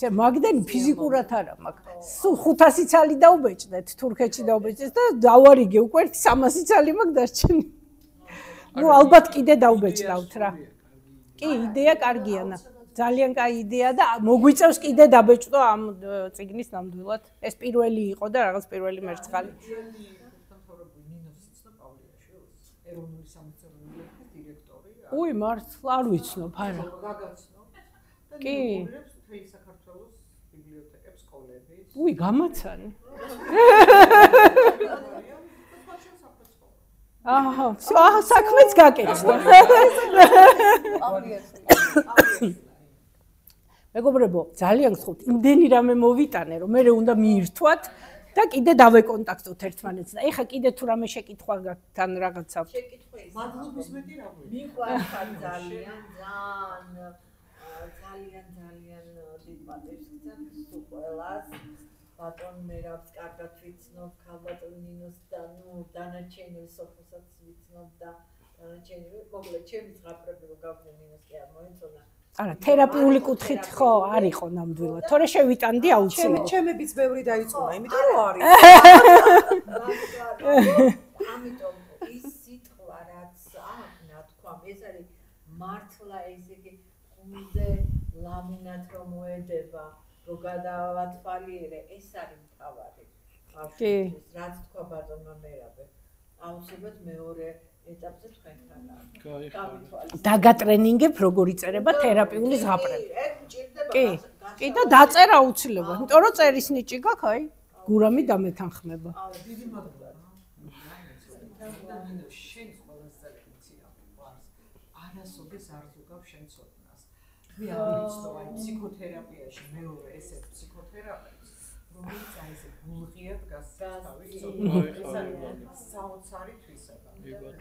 ზე მაგდენი ფიზიკურად არა მაგ 500 ცალი დაუბეჭდეთ თურქეთში დაუბეჭდეთ და დავარიგე უკვე 300 ცალი მაგ დარჩენი ნუ ალბათ კიდე დაუბეჭდავთ რა კი იდეა კარგია ძალიან კაი იდეა და მოგვიწევს კიდე დაბეჭდო ამ წიგნის ნამდვილად ეს პირველი იყო და რაღაც პირველი მერცხალი ეროვნული სამეცნიერო ბიბლიოთეკის დირექტორი. უი, მართლა არ ვიცნობ, არა. კი. მთელი საქართველოს ბიბლიოთეკებს, სკოლების. უი, გამაცანი. აჰა, საქმეც გაკეთდა. მეგობრებო, ძალიან გთხოვთ, იმდენი რამე მოვიტანე, რომ მე უნდა მიირთვათ და კიდე დავეკონტაქტოთ ერთმანეთს და ეხა კიდე თუ რამე შეკითხვა გაქვთ თან რაღაცა მადლობის მეტი რა გვი მიყვარს ძალიან დიდ პატივს გძახს ყველას ბატონ მერაბს კარგად ვიცნობ ქალბატონ ნინოს და დანარჩენი სოფოსაც ვიცნობ და დანარჩენი მოკლედ ჩემი ზღაპრები რომ გავხდნენ ნინოს კი არ მოეწონა არა თერაპიული კუთხით ხო არ იყო ნამდვილად თორე შევიტანდი აუცილებლად ჩემებიც ბევრი დაიწყონა იმიტომ რომ არის ამიტომ ის სიტყვა რაც აქ ნათქვამ ეს არის მართლა ესე იგი გულზე ლამუნად რომ მოედება რომ გადავათვალიერე ეს არის მთავარი ბავშვისთვის რაც თქვა ბატონმა მერაბე აუცილებლად მეორე ეტაპზე თქვენთან არის დაგატრენინგებ როგორ იწერება თერაპიული ზღაპრები კი და დაწერა აუცილებლად იმიტომ რომ წერის ნიჭი გაქვს აი გურამი დამეთანხმება დიდი მადლობა შენ ყველას ძალიან მცირა ვიყავს არასოდეს არ ზოგავ შენ ცოდნას მე არ ვიცნობ აი ფსიქოთერაპიაში მეორე ესე ფსიქოთერაპევტი რომელიც აი ესე გულღია დგას საოცარი თვისება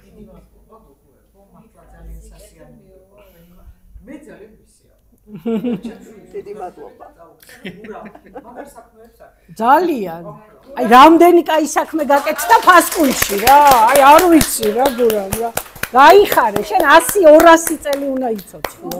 დიდი მადლობა გოგოებო მართლა ძალიან სასიამოვნოა მე ძალიან ვისიამოვნებ დიდი მადლობა მაგარ საქმეებს აქვს ძალიან აი რამდენი კაი საქმე გაკეთდა ფასკუნში რა აი არ ვიცი რა გურამ რა გაიხარე შენ 100 200 წელი უნდა იცოცხლო